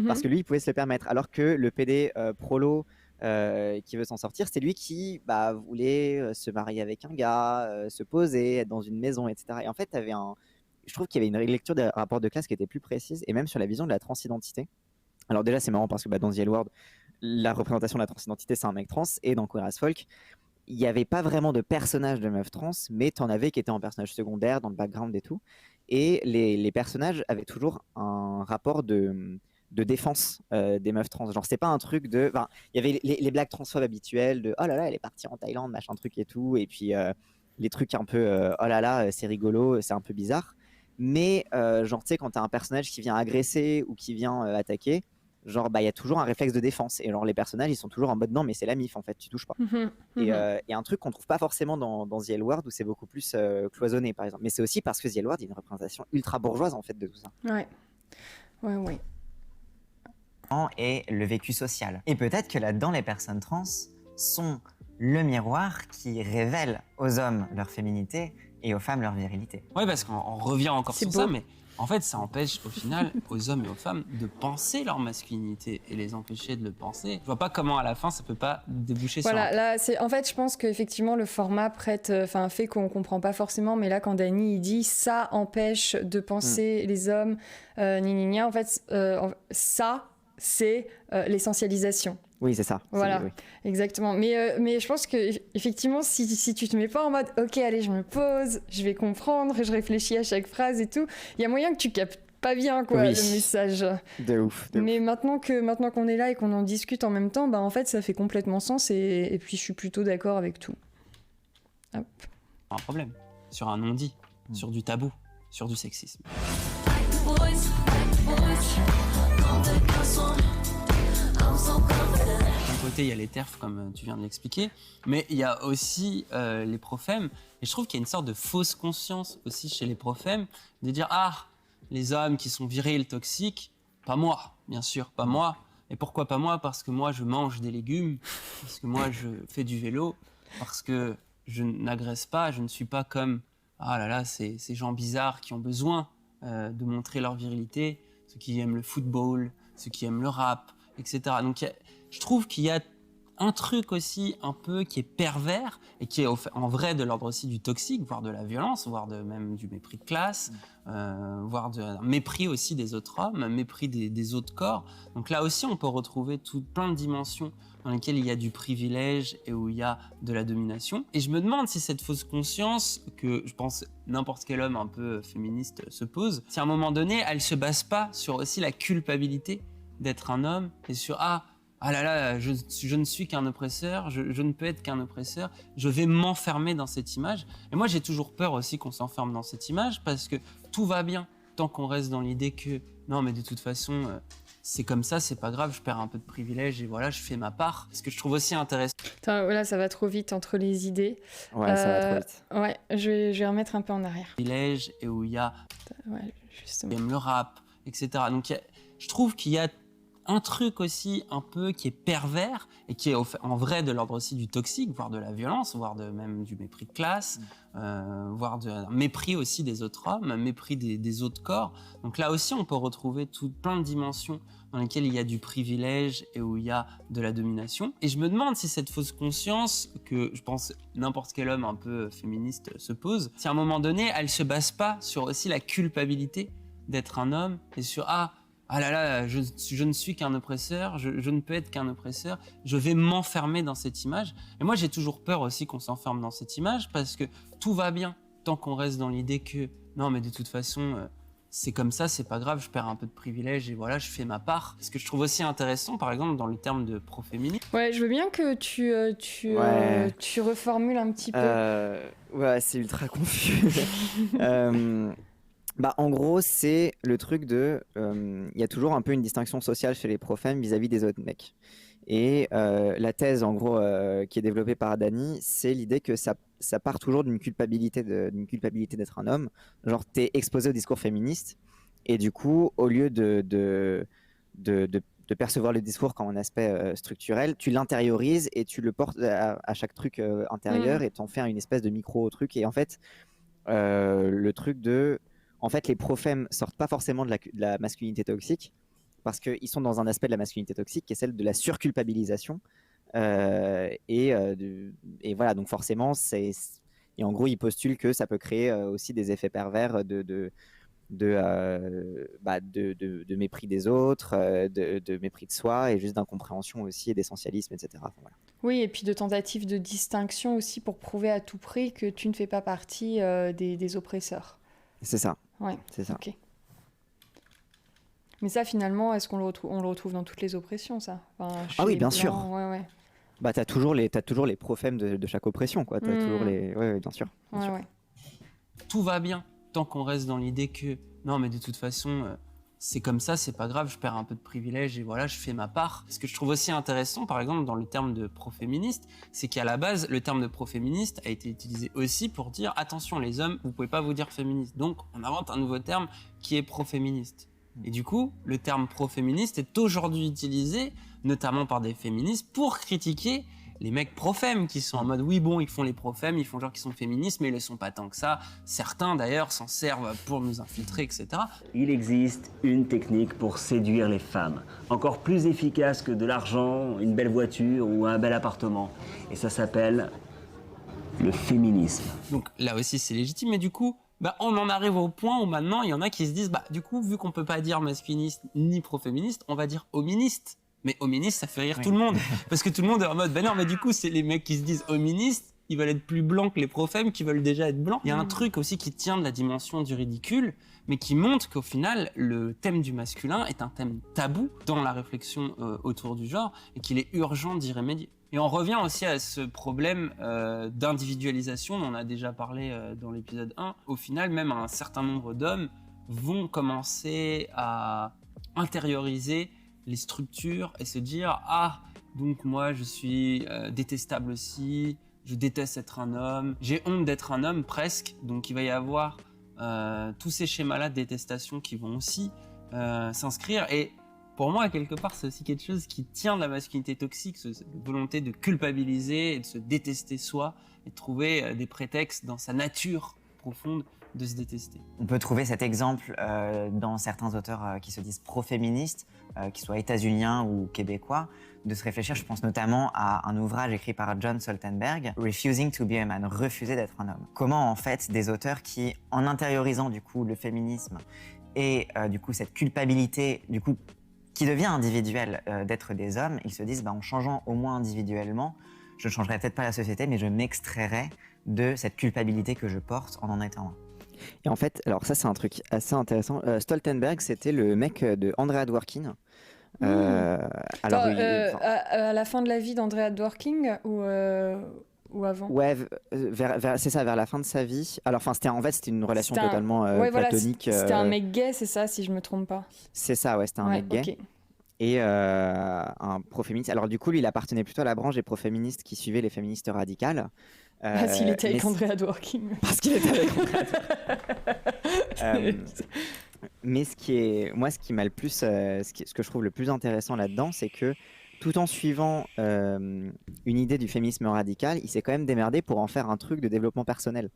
C: Parce que lui, il pouvait se le permettre. Alors que le PD prolo qui veut s'en sortir, c'est lui qui voulait se marier avec un gars, se poser, être dans une maison, etc. Et en fait, je trouve qu'il y avait une lecture des rapports de classe qui était plus précise, et même sur la vision de la transidentité. Alors déjà, c'est marrant parce que dans The L Word, la représentation de la transidentité, c'est un mec trans, et dans Queer as Folk, il n'y avait pas vraiment de personnage de meuf trans, mais t'en avais qui étaient en personnage secondaire, dans le background et tout. Et les personnages avaient toujours un rapport de défense des meufs trans. Genre, c'est pas un truc de... Enfin, il y avait les blagues transphobes habituelles de « Oh là là, elle est partie en Thaïlande, machin truc et tout ». Et puis, les trucs un peu « Oh là là, c'est rigolo, c'est un peu bizarre ». Mais, genre, tu sais, quand t'as un personnage qui vient agresser ou qui vient attaquer, genre il y a toujours un réflexe de défense et genre les personnages ils sont toujours en mode non mais c'est la mif en fait, tu touches pas. Et un truc qu'on trouve pas forcément dans The L Word où c'est beaucoup plus cloisonné par exemple, mais c'est aussi parce que The L Word il y a une représentation ultra bourgeoise en fait de tout ça.
A: Ouais.
D: Et le vécu social. Et peut-être que là-dedans les personnes trans sont le miroir qui révèle aux hommes leur féminité et aux femmes leur virilité.
F: Ouais, parce qu'on revient encore sur
A: beau.
F: ça, mais en fait, ça empêche au final aux hommes et aux femmes de penser leur masculinité et les empêcher de le penser. Je vois pas comment à la fin ça peut pas déboucher sur.
A: Là, en fait, je pense qu'effectivement le format fait qu'on comprend pas forcément, mais là quand Dany il dit ça empêche de penser les hommes, en fait, ça c'est l'essentialisation.
C: Oui, c'est ça.
A: Voilà,
C: oui.
A: Exactement. Mais je pense que effectivement, si tu te mets pas en mode, ok, allez, je me pose, je vais comprendre, je réfléchis à chaque phrase et tout, il y a moyen que tu captes pas bien, quoi,
C: Oui.
A: le message.
C: De ouf.
A: Mais maintenant qu'on est là et qu'on en discute en même temps, en fait, ça fait complètement sens et puis je suis plutôt d'accord avec tout. Hop.
F: Un problème sur un non-dit, sur du tabou, sur du sexisme. D'un côté, il y a les TERF, comme tu viens de l'expliquer, mais il y a aussi les profèmes. Et je trouve qu'il y a une sorte de fausse conscience aussi chez les profèmes, de dire « Ah, les hommes qui sont virils, toxiques, pas moi, bien sûr, pas moi. Et pourquoi pas moi? Parce que moi, je mange des légumes, parce que moi, je fais du vélo, parce que je n'agresse pas, je ne suis pas comme ah là là, ces gens bizarres qui ont besoin de montrer leur virilité, ceux qui aiment le football, ceux qui aiment le rap, etc. Donc je trouve qu'il y a un truc aussi un peu qui est pervers et qui est en vrai de l'ordre aussi du toxique, voire de la violence, voire même du mépris de classe, voire un mépris aussi des autres hommes, un mépris des autres corps. Donc là aussi, on peut retrouver plein de dimensions dans lesquelles il y a du privilège et où il y a de la domination. Et je me demande si cette fausse conscience que je pense n'importe quel homme un peu féministe se pose, si à un moment donné, elle se base pas sur aussi la culpabilité d'être un homme et sur ah là là, je ne suis qu'un oppresseur, je ne peux être qu'un oppresseur, je vais m'enfermer dans cette image. Et moi, j'ai toujours peur aussi qu'on s'enferme dans cette image parce que tout va bien tant qu'on reste dans l'idée que non, mais de toute façon, c'est comme ça, c'est pas grave, je perds un peu de privilège et voilà, je fais ma part. Ce que je trouve aussi intéressant.
A: Putain, voilà, ça va trop vite entre les idées.
C: Ouais, ça va trop vite.
A: Ouais, je vais remettre un peu en arrière.
F: Privilège et où il y a
A: Ouais, justement.
F: le rap, etc. Donc je trouve qu'il y a un truc aussi un peu qui est pervers et qui est en vrai de l'ordre aussi du toxique, voire de la violence, voire même du mépris de classe, voire un mépris aussi des autres hommes, un mépris des autres corps. Donc là aussi, on peut retrouver plein de dimensions dans lesquelles il y a du privilège et où il y a de la domination. Et je me demande si cette fausse conscience que je pense n'importe quel homme un peu féministe se pose, si à un moment donné, elle se base pas sur aussi la culpabilité d'être un homme et sur ah là là, je ne suis qu'un oppresseur, je ne peux être qu'un oppresseur, je vais m'enfermer dans cette image. Et moi, j'ai toujours peur aussi qu'on s'enferme dans cette image parce que tout va bien tant qu'on reste dans l'idée que non, mais de toute façon, c'est comme ça, c'est pas grave, je perds un peu de privilège et voilà, je fais ma part. Ce que je trouve aussi intéressant, par exemple, dans le terme de pro-féminisme.
A: Ouais, je veux bien que tu reformules un petit peu.
C: Ouais, c'est ultra confus. En gros, c'est le truc de... Il y a toujours un peu une distinction sociale chez les profèmes vis-à-vis des autres mecs. Et la thèse, en gros, qui est développée par Dany, c'est l'idée que ça part toujours d'une culpabilité d'être un homme. Genre, t'es exposé au discours féministe, et du coup, au lieu de percevoir le discours comme un aspect structurel, tu l'intériorises et tu le portes à chaque truc intérieur et t'en fais une espèce de micro-truc. Et en fait, le truc de... En fait, les profèmes sortent pas forcément de la masculinité toxique parce qu'ils sont dans un aspect de la masculinité toxique qui est celle de la surculpabilisation. Et voilà, donc forcément, et en gros, ils postulent que ça peut créer aussi des effets pervers de mépris des autres, de mépris de soi et juste d'incompréhension aussi et d'essentialisme, etc. Enfin, voilà.
A: Oui, et puis de tentatives de distinction aussi pour prouver à tout prix que tu ne fais pas partie des oppresseurs.
C: C'est ça.
A: Ouais,
C: c'est ça.
A: Ok. Mais ça, finalement, est-ce qu'on le retrouve dans toutes les oppressions, ça?
C: Ah oui, bien
A: Blancs,
C: sûr.
A: Ouais.
C: T'as toujours les profèmes de chaque oppression, quoi. T'as toujours les... Ouais, bien sûr. Bien sûr.
A: Ouais.
F: Tout va bien tant qu'on reste dans l'idée que non, mais de toute façon, c'est comme ça, c'est pas grave, je perds un peu de privilège et voilà, je fais ma part. Ce que je trouve aussi intéressant, par exemple, dans le terme de pro-féministe, c'est qu'à la base, le terme de pro-féministe a été utilisé aussi pour dire attention, les hommes, vous pouvez pas vous dire féministe. Donc, on invente un nouveau terme qui est pro-féministe. Et du coup, le terme pro-féministe est aujourd'hui utilisé, notamment par des féministes, pour critiquer les mecs profèmes qui sont en mode oui bon ils font les profèmes, ils font genre qu'ils sont féministes mais ils le sont pas tant que ça. Certains d'ailleurs s'en servent pour nous infiltrer, etc.
H: Il existe une technique pour séduire les femmes, encore plus efficace que de l'argent, une belle voiture ou un bel appartement. Et ça s'appelle le féminisme.
F: Donc là aussi c'est légitime, mais du coup on en arrive au point où maintenant il y en a qui se disent du coup vu qu'on peut pas dire masculiniste ni pro-féministe, on va dire hoministe. Mais hoministe, ça fait rire tout le monde. Parce que tout le monde est en mode, non, mais du coup, c'est les mecs qui se disent hoministes, ils veulent être plus blancs que les profèmes qui veulent déjà être blancs. Il y a un truc aussi qui tient de la dimension du ridicule, mais qui montre qu'au final, le thème du masculin est un thème tabou dans la réflexion autour du genre et qu'il est urgent d'y remédier. Et on revient aussi à ce problème d'individualisation dont on a déjà parlé dans l'épisode 1. Au final, même un certain nombre d'hommes vont commencer à intérioriser les structures et se dire « Ah, donc moi je suis détestable aussi, je déteste être un homme, j'ai honte d'être un homme presque ». Donc il va y avoir tous ces schémas-là de détestation qui vont aussi s'inscrire. Et pour moi, quelque part, c'est aussi quelque chose qui tient de la masculinité toxique, cette volonté de culpabiliser et de se détester soi et de trouver des prétextes dans sa nature profonde de se détester.
D: On peut trouver cet exemple dans certains auteurs qui se disent pro-féministes, qu'ils soient états-uniens ou québécois, de se réfléchir. Je pense notamment à un ouvrage écrit par John Stoltenberg, Refusing to be a man, refuser d'être un homme. Comment en fait des auteurs qui, en intériorisant du coup le féminisme et du coup cette culpabilité, du coup qui devient individuelle d'être des hommes, ils se disent en changeant au moins individuellement, je ne changerai peut-être pas la société, mais je m'extrairai de cette culpabilité que je porte en étant un.
C: Et en fait, alors ça c'est un truc assez intéressant. Stoltenberg, c'était le mec de Andrea Dworkin.
A: Alors, à la fin de la vie d'Andrea Dworkin ou avant?
C: Ouais, c'est ça, vers la fin de sa vie. Alors, c'était une relation totalement platonique.
A: C'était un mec gay, c'est ça, si je me trompe pas.
C: C'est ça, ouais, c'était un mec gay.
A: Okay.
C: Et un pro-féministe. Alors du coup, lui, il appartenait plutôt à la branche des pro-féministes qui suivaient les féministes radicales.
A: Parce qu'il était avec Andrea Dworkin.
C: Parce qu'il était avec Andrea Dworkin. Mais ce qui m'a le plus, ce que je trouve le plus intéressant là-dedans, c'est que tout en suivant une idée du féminisme radical, il s'est quand même démerdé pour en faire un truc de développement personnel.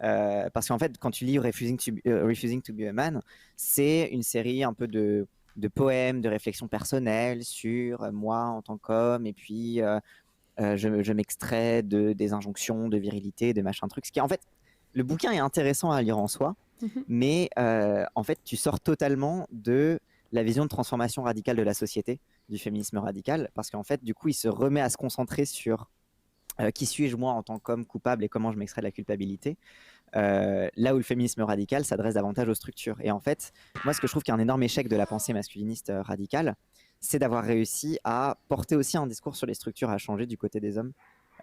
C: Parce qu'en fait, quand tu lis Refusing to be a man, c'est une série un peu de poèmes, de réflexions personnelles sur moi en tant qu'homme, et puis je m'extrais des injonctions de virilité, de machin truc. Ce qui, en fait, le bouquin est intéressant à lire en soi, mais en fait, tu sors totalement de la vision de transformation radicale de la société, du féminisme radical, parce qu'en fait, du coup, il se remet à se concentrer sur qui suis-je moi en tant qu'homme coupable et comment je m'extrais de la culpabilité. Là où le féminisme radical s'adresse davantage aux structures. Et en fait, moi, ce que je trouve qu'il y a un énorme échec de la pensée masculiniste radicale, c'est d'avoir réussi à porter aussi un discours sur les structures à changer du côté des hommes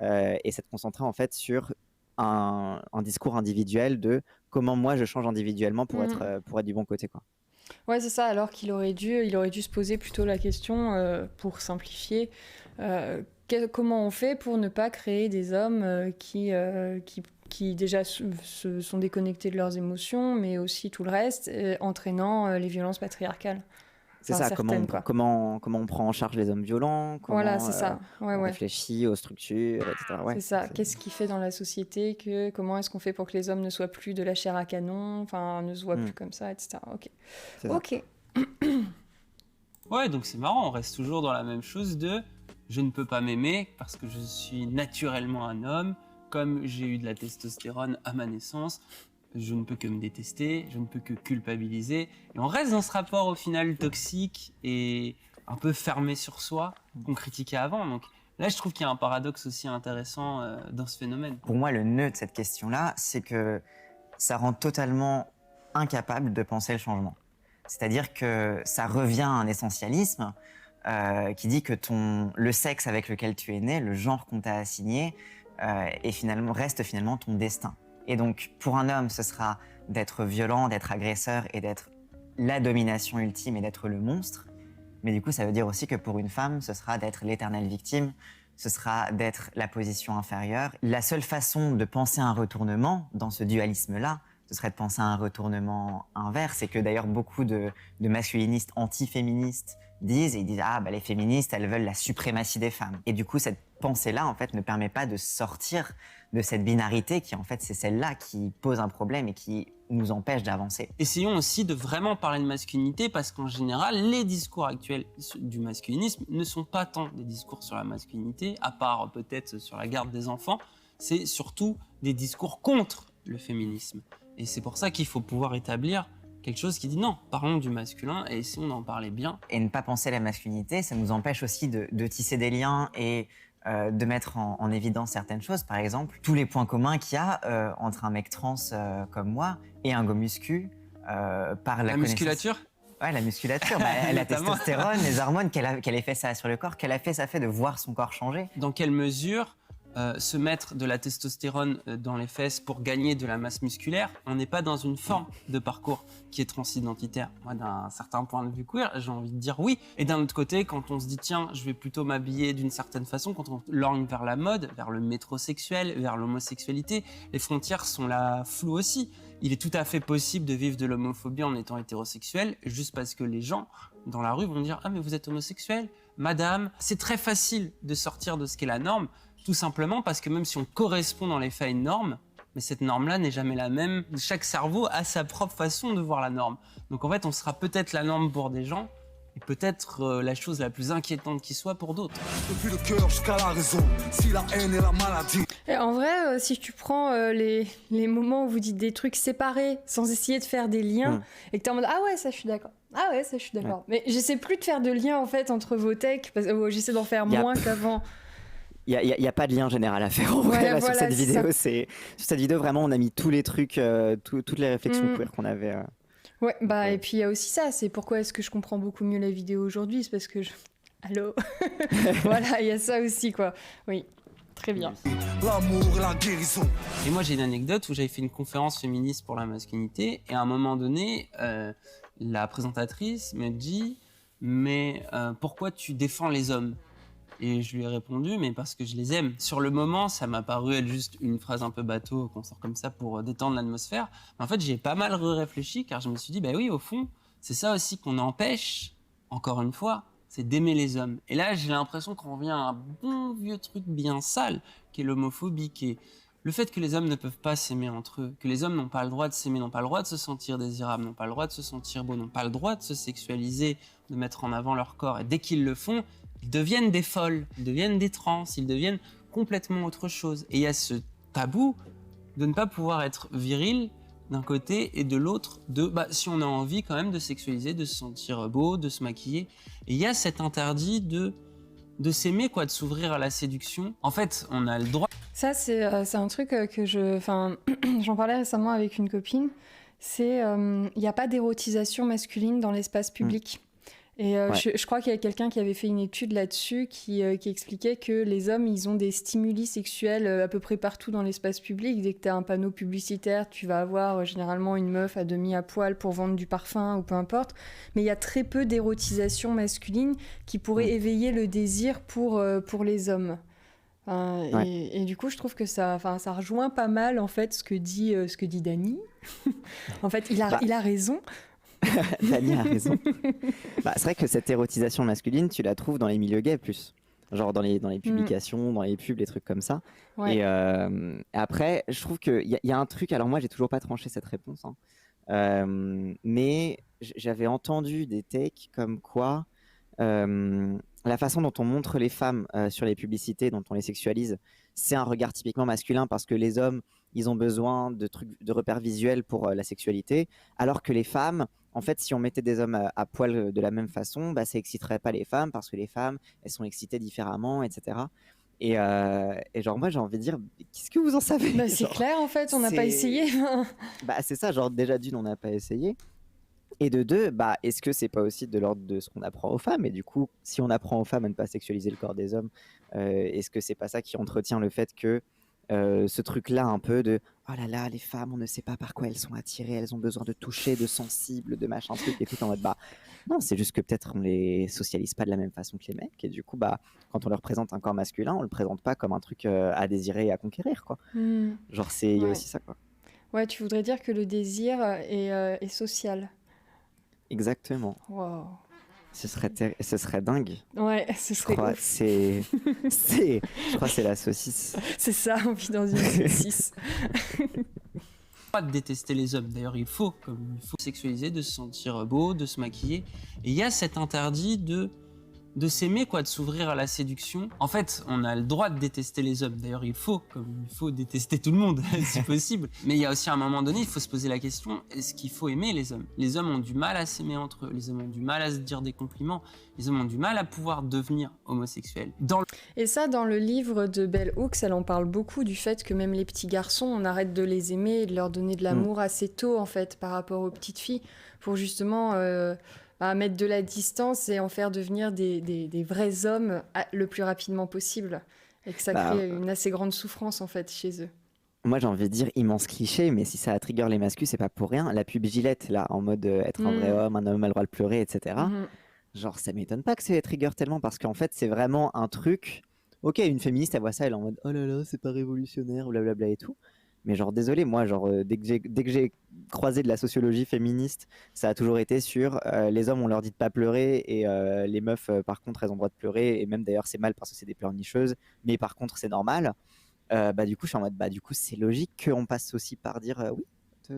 C: et s'être concentré en fait sur un discours individuel de comment moi je change individuellement pour être du bon côté, quoi.
A: Ouais, c'est ça, alors qu'il aurait dû se poser plutôt la question, pour simplifier, comment on fait pour ne pas créer des hommes qui déjà se sont déconnectés de leurs émotions, mais aussi tout le reste, entraînant les violences patriarcales.
C: C'est ça, comment on prend en charge les hommes violents, comment
A: voilà, c'est ça.
C: on réfléchit aux structures, etc. Ouais,
A: c'est ça, qu'est-ce qui fait dans la société, comment est-ce qu'on fait pour que les hommes ne soient plus de la chair à canon, ne se voient plus comme ça, etc. Ok.
F: Ouais, donc c'est marrant, on reste toujours dans la même chose de je ne peux pas m'aimer parce que je suis naturellement un homme, comme j'ai eu de la testostérone à ma naissance, je ne peux que me détester, je ne peux que culpabiliser. Et on reste dans ce rapport au final toxique et un peu fermé sur soi qu'on critiquait avant. Donc là, je trouve qu'il y a un paradoxe aussi intéressant dans ce phénomène.
D: Pour moi, le nœud de cette question-là, c'est que ça rend totalement incapable de penser le changement. C'est-à-dire que ça revient à un essentialisme qui dit que le sexe avec lequel tu es né, le genre qu'on t'a assigné, reste finalement ton destin. Et donc, pour un homme, ce sera d'être violent, d'être agresseur et d'être la domination ultime et d'être le monstre. Mais du coup, ça veut dire aussi que pour une femme, ce sera d'être l'éternelle victime, ce sera d'être la position inférieure. La seule façon de penser un retournement dans ce dualisme-là, ce serait de penser à un retournement inverse. Et que d'ailleurs, beaucoup de masculinistes anti-féministes disent les féministes, elles veulent la suprématie des femmes. Et du coup, cette pensée-là, en fait, ne permet pas de sortir de cette binarité qui, en fait, c'est celle-là qui pose un problème et qui nous empêche d'avancer.
F: Essayons aussi de vraiment parler de masculinité parce qu'en général, les discours actuels du masculinisme ne sont pas tant des discours sur la masculinité, à part peut-être sur la garde des enfants, c'est surtout des discours contre le féminisme. Et c'est pour ça qu'il faut pouvoir établir quelque chose qui dit non, parlons du masculin et essayons d'en parler bien.
D: Et ne pas penser la masculinité, ça nous empêche aussi de tisser des liens et de mettre en évidence certaines choses. Par exemple, tous les points communs qu'il y a entre un mec trans comme moi et un go muscu par la
F: musculature.
D: Ouais, la musculature, la testostérone, les hormones, quel effet ça a sur le corps, quel effet ça fait de voir son corps changer.
F: Dans quelle mesure se mettre de la testostérone dans les fesses pour gagner de la masse musculaire, on n'est pas dans une forme de parcours qui est transidentitaire. Moi, d'un certain point de vue queer, j'ai envie de dire oui. Et d'un autre côté, quand on se dit tiens, je vais plutôt m'habiller d'une certaine façon, quand on lorgne vers la mode, vers le métrosexuel, vers l'homosexualité, les frontières sont là floues aussi. Il est tout à fait possible de vivre de l'homophobie en étant hétérosexuel, juste parce que les gens dans la rue vont dire ah mais vous êtes homosexuel, madame. C'est très facile de sortir de ce qu'est la norme. Tout simplement parce que même si on correspond dans les faits à une norme, mais cette norme-là n'est jamais la même. Chaque cerveau a sa propre façon de voir la norme. Donc en fait, on sera peut-être la norme pour des gens, et peut-être la chose la plus inquiétante qui soit pour d'autres.
E: Depuis le cœur jusqu'à la raison, si la haine est la maladie.
A: Et en vrai, si tu prends les moments où vous dites des trucs séparés, sans essayer de faire des liens, et que t'es en mode ah ouais, ça je suis d'accord. Ah ouais, ça je suis d'accord. Mais j'essaie plus de faire de lien en fait entre vos techs, parce que j'essaie d'en faire moins qu'avant.
C: Il n'y a pas de lien général à faire en vrai, là, sur cette vidéo. Sur cette vidéo, vraiment, on a mis tous les trucs, toutes les réflexions queer qu'on avait.
A: Ouais, bah, et puis il y a aussi ça, c'est pourquoi est-ce que je comprends beaucoup mieux la vidéo aujourd'hui, c'est parce que Allô. Voilà, il y a ça aussi, quoi. Oui, très bien.
E: L'amour, la guérison.
F: Et moi, j'ai une anecdote où j'avais fait une conférence féministe pour la masculinité, et à un moment donné, la présentatrice me dit « Mais pourquoi tu défends les hommes ?» Et je lui ai répondu, mais parce que je les aime. Sur le moment, ça m'a paru être juste une phrase un peu bateau qu'on sort comme ça pour détendre l'atmosphère. Mais en fait, j'ai pas mal réfléchi, car je me suis dit, bah oui, au fond, c'est ça aussi qu'on empêche, encore une fois, c'est d'aimer les hommes. Et là, j'ai l'impression qu'on revient à un bon vieux truc bien sale, qui est l'homophobie, qui est le fait que les hommes ne peuvent pas s'aimer entre eux, que les hommes n'ont pas le droit de s'aimer, n'ont pas le droit de se sentir désirables, n'ont pas le droit de se sentir beaux, n'ont pas le droit de se sexualiser, de mettre en avant leur corps. Et dès qu'ils le font, ils deviennent des folles, ils deviennent des trans, ils deviennent complètement autre chose. Et il y a ce tabou de ne pas pouvoir être viril d'un côté et de l'autre, si on a envie quand même de sexualiser, de se sentir beau, de se maquiller. Et il y a cet interdit de s'aimer, quoi, de s'ouvrir à la séduction. En fait, on a le droit. Ça, c'est un truc que j'en parlais récemment avec une copine. C'est, il n'y a pas d'érotisation masculine dans l'espace public. Et je crois qu'il y a quelqu'un qui avait fait une étude là-dessus qui expliquait que les hommes, ils ont des stimuli sexuels à peu près partout dans l'espace public. Dès que tu as un panneau publicitaire, tu vas avoir généralement une meuf à demi à poil pour vendre du parfum ou peu importe. Mais il y a très peu d'érotisation masculine qui pourrait éveiller le désir pour les hommes. Et du coup, je trouve que ça rejoint pas mal en fait ce que dit Dany. En fait, il a raison.
C: Dany a raison. C'est vrai que cette érotisation masculine, tu la trouves dans les milieux gays plus. Genre dans les publications, dans les pubs, les trucs comme ça. Ouais. Et après, je trouve qu'il y a un truc, alors moi j'ai toujours pas tranché cette réponse, mais j'avais entendu des takes comme quoi la façon dont on montre les femmes sur les publicités, dont on les sexualise, c'est un regard typiquement masculin parce que les hommes, ils ont besoin de repères visuels pour la sexualité, alors que les femmes, en fait, si on mettait des hommes à poil de la même façon, ça exciterait pas les femmes parce que les femmes, elles sont excitées différemment, etc. Et genre, moi, j'ai envie de dire, qu'est-ce que vous en savez?
A: C'est clair, en fait, on n'a pas essayé.
C: C'est ça, genre, déjà d'une, on n'a pas essayé. Et de deux, est-ce que c'est pas aussi de l'ordre de ce qu'on apprend aux femmes? Et du coup, si on apprend aux femmes à ne pas sexualiser le corps des hommes, est-ce que c'est pas ça qui entretient le fait que ce truc-là un peu de oh là là, les femmes, on ne sait pas par quoi elles sont attirées, elles ont besoin de toucher, de sensible, de machin truc et tout, en mode non, c'est juste que peut-être on les socialise pas de la même façon que les mecs, et du coup quand on leur présente un corps masculin, on le présente pas comme un truc à désirer et à conquérir, quoi. Genre il y a aussi ça, quoi. Ouais,
A: tu voudrais dire que le désir est social.
C: Exactement.
A: Wow.
C: Ce serait dingue.
A: Ouais, ce serait ouf.
C: Je crois que c'est la saucisse.
A: C'est ça, on vit dans une saucisse.
F: Pas de détester les hommes. D'ailleurs, il faut sexualiser, de se sentir beau, de se maquiller. Et il y a cet interdit de de s'aimer, quoi, de s'ouvrir à la séduction. En fait, on a le droit de détester les hommes. D'ailleurs, il faut détester tout le monde, si possible. Mais il y a aussi à un moment donné, il faut se poser la question, est-ce qu'il faut aimer les hommes ? Les hommes ont du mal à s'aimer entre eux, les hommes ont du mal à se dire des compliments, les hommes ont du mal à pouvoir devenir homosexuels.
A: Et ça, dans le livre de Bell Hooks, elle en parle beaucoup du fait que même les petits garçons, on arrête de les aimer et de leur donner de l'amour assez tôt, en fait, par rapport aux petites filles, pour justement... à mettre de la distance et en faire devenir des vrais hommes le plus rapidement possible. Et que ça crée une assez grande souffrance, en fait, chez eux.
C: Moi, j'ai envie de dire immense cliché, mais si ça a trigger les mascus, c'est pas pour rien. La pub Gillette, là, en mode être un vrai homme, un homme a le droit de pleurer, etc. Genre, ça m'étonne pas que c'est trigger tellement, parce qu'en fait, c'est vraiment un truc... Ok, une féministe, elle voit ça, elle est en mode « Oh là là, c'est pas révolutionnaire, blablabla et tout ». Mais genre, désolé, moi, genre, dès que j'ai croisé de la sociologie féministe, ça a toujours été sur les hommes, on leur dit de pas pleurer, et les meufs, par contre, elles ont le droit de pleurer, et même d'ailleurs, c'est mal parce que c'est des pleurnicheuses, mais par contre, c'est normal. Du coup, je suis en mode, du coup, c'est logique qu'on passe aussi par dire oui,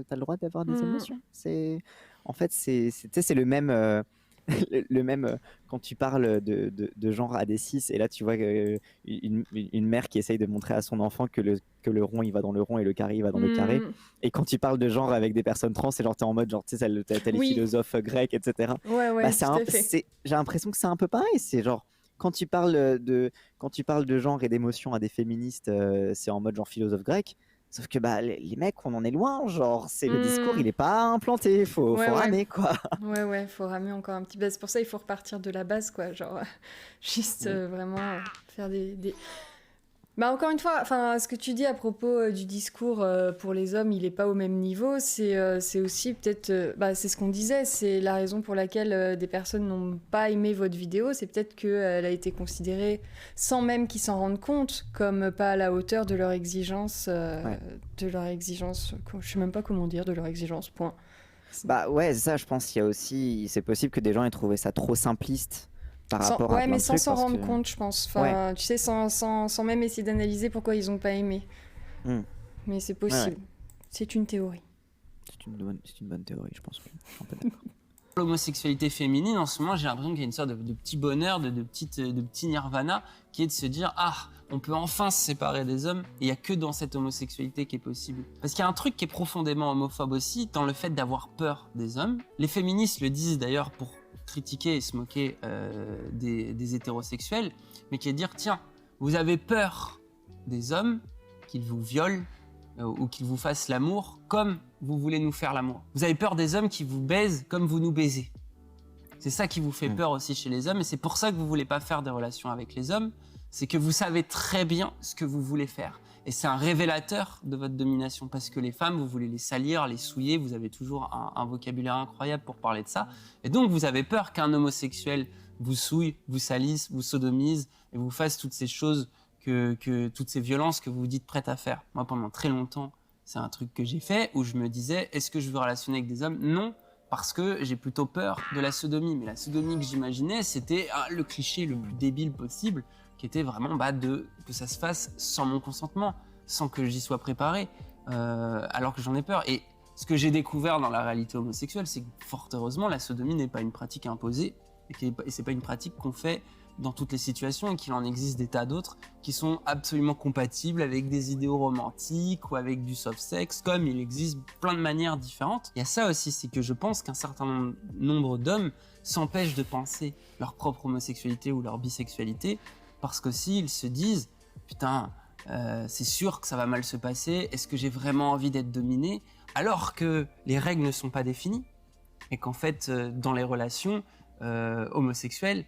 C: t'as le droit d'avoir des émotions. En fait, c'est le même. Le même quand tu parles de genre à des cis, et là tu vois une mère qui essaye de montrer à son enfant que le rond il va dans le rond et le carré il va dans le carré, et quand tu parles de genre avec des personnes trans, c'est genre t'es en mode genre tu sais t'as les philosophes grecs, etc. J'ai l'impression que c'est un peu pareil, c'est genre quand tu parles de genre et d'émotion à des féministes, c'est en mode genre philosophe grec. Sauf que les mecs, on en est loin, genre, le discours, il est pas implanté, faut ramer, quoi.
A: Ouais, faut ramer encore un petit peu. C'est pour ça il faut repartir de la base, quoi, genre, juste vraiment faire des... encore une fois, ce que tu dis à propos du discours pour les hommes, il est pas au même niveau, c'est aussi peut-être, c'est ce qu'on disait, c'est la raison pour laquelle des personnes n'ont pas aimé votre vidéo, c'est peut-être qu'elle a été considérée, sans même qu'ils s'en rendent compte, comme pas à la hauteur de leur exigence, je sais même pas comment dire, de leur exigence, point.
C: C'est ça, je pense qu'il y a aussi, c'est possible que des gens aient trouvé ça trop simpliste.
A: Mais sans s'en rendre compte, je pense. Tu sais, sans même essayer d'analyser pourquoi ils n'ont pas aimé. Mais c'est possible. C'est une théorie.
C: C'est une bonne théorie, je pense. Je suis un peu d'accord.
F: L'homosexualité féminine, en ce moment, j'ai l'impression qu'il y a une sorte de petit bonheur, de petit nirvana, qui est de se dire on peut enfin se séparer des hommes, et il n'y a que dans cette homosexualité qui est possible. Parce qu'il y a un truc qui est profondément homophobe aussi, dans le fait d'avoir peur des hommes. Les féministes le disent d'ailleurs pour critiquer et se moquer des hétérosexuels, mais qui est de dire tiens, vous avez peur des hommes, qu'ils vous violent ou qu'ils vous fassent l'amour comme vous voulez nous faire l'amour. Vous avez peur des hommes qui vous baisent comme vous nous baisez. C'est ça qui vous fait peur aussi chez les hommes, et c'est pour ça que vous voulez pas faire des relations avec les hommes, c'est que vous savez très bien ce que vous voulez faire. Et c'est un révélateur de votre domination, parce que les femmes, vous voulez les salir, les souiller, vous avez toujours un vocabulaire incroyable pour parler de ça. Et donc, vous avez peur qu'un homosexuel vous souille, vous salisse, vous sodomise, et vous fasse toutes ces choses, toutes ces violences que vous vous dites prêtes à faire. Moi, pendant très longtemps, c'est un truc que j'ai fait, où je me disais, est-ce que je veux relationner avec des hommes ? Non, parce que j'ai plutôt peur de la sodomie. Mais la sodomie que j'imaginais, c'était le cliché le plus débile possible, qui était vraiment que ça se fasse sans mon consentement, sans que j'y sois préparé, alors que j'en ai peur. Et ce que j'ai découvert dans la réalité homosexuelle, c'est que fort heureusement, la sodomie n'est pas une pratique imposée, et c'est pas une pratique qu'on fait dans toutes les situations, et qu'il en existe des tas d'autres qui sont absolument compatibles avec des idéaux romantiques ou avec du soft sex, comme il existe plein de manières différentes. Il y a ça aussi, c'est que je pense qu'un certain nombre d'hommes s'empêchent de penser leur propre homosexualité ou leur bisexualité, parce que s'ils se disent putain, c'est sûr que ça va mal se passer, est-ce que j'ai vraiment envie d'être dominé, alors que les règles ne sont pas définies, et qu'en fait dans les relations homosexuelles,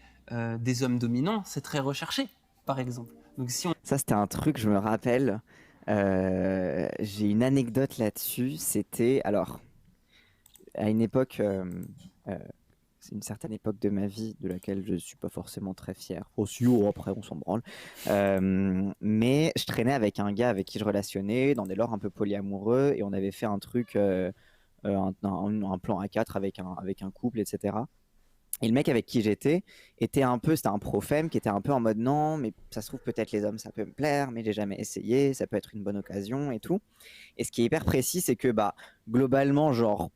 F: des hommes dominants, c'est très recherché, par exemple. Donc,
C: Ça, c'était un truc, je me rappelle, j'ai une anecdote là-dessus, c'était, alors, à une époque, c'est une certaine époque de ma vie de laquelle je ne suis pas forcément très fier. Aussi, après, on s'en branle. Mais je traînais avec un gars avec qui je relationnais, dans des lores un peu polyamoureux, et on avait fait un truc, un plan A4 avec un couple, etc. Et le mec avec qui j'étais c'était un pro-femme qui était un peu en mode non, mais ça se trouve peut-être les hommes ça peut me plaire, mais j'ai jamais essayé, ça peut être une bonne occasion et tout. Et ce qui est hyper précis, c'est que globalement, genre,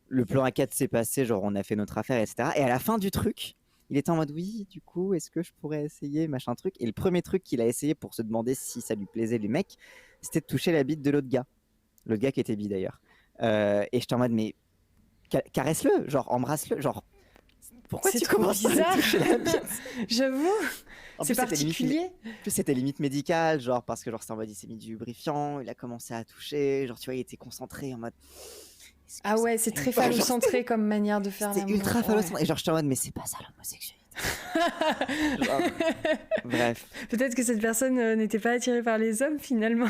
C: le plan A4 s'est passé, genre on a fait notre affaire, etc. Et à la fin du truc, il était en mode oui, du coup, est-ce que je pourrais essayer, machin truc. Et le premier truc qu'il a essayé pour se demander si ça lui plaisait, les mecs, c'était de toucher la bite de l'autre gars qui était bi d'ailleurs. Et j'étais en mode mais caresse-le, genre embrasse-le, genre pourquoi
A: C'est
C: tu
A: trop
C: commences à lui
A: bizarre.
C: toucher la bite?
A: J'avoue,
C: En
A: c'est
C: plus, c'était limite-
A: particulier.
C: En plus, c'était limite médical, genre parce que genre c'était en mode il s'est mis du lubrifiant, il a commencé à toucher, genre tu vois il était concentré en mode. Est-ce que
A: Ah
C: ça
A: ouais, c'est
C: fait
A: très
C: pas, genre,
A: phallocentré comme manière de faire
C: C'était
A: l'amour.
C: ultra
A: Ouais.
C: phallocentré. Et genre j'étais en mode mais c'est pas ça l'homosexualité. Genre, bref,
A: Peut-être que cette personne n'était pas attirée par les hommes finalement.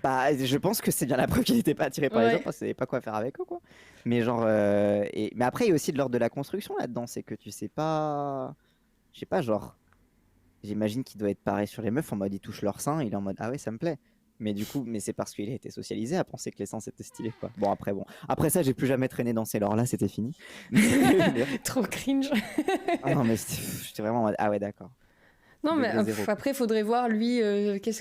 C: bah je pense que c'est bien la preuve qu'il n'était pas attiré par les
A: Ouais.
C: hommes parce qu'il savait pas quoi faire avec eux quoi. Mais genre mais après il y a aussi de l'ordre de la construction là-dedans, c'est que tu sais pas, je sais pas genre. J'imagine qu'il doit être pareil sur les meufs, en mode ils touchent leur sein, il est en mode ah ouais ça me plaît. Mais du coup, mais c'est parce qu'il a été socialisé à penser que les seins c'était stylé quoi. Bon. Après ça, j'ai plus jamais traîné dans ces lores là, c'était fini.
A: Trop cringe.
C: Ah non mais j'étais vraiment en mode ah ouais d'accord.
A: Non, mais
C: Degré zéro.
A: après, il faudrait voir lui,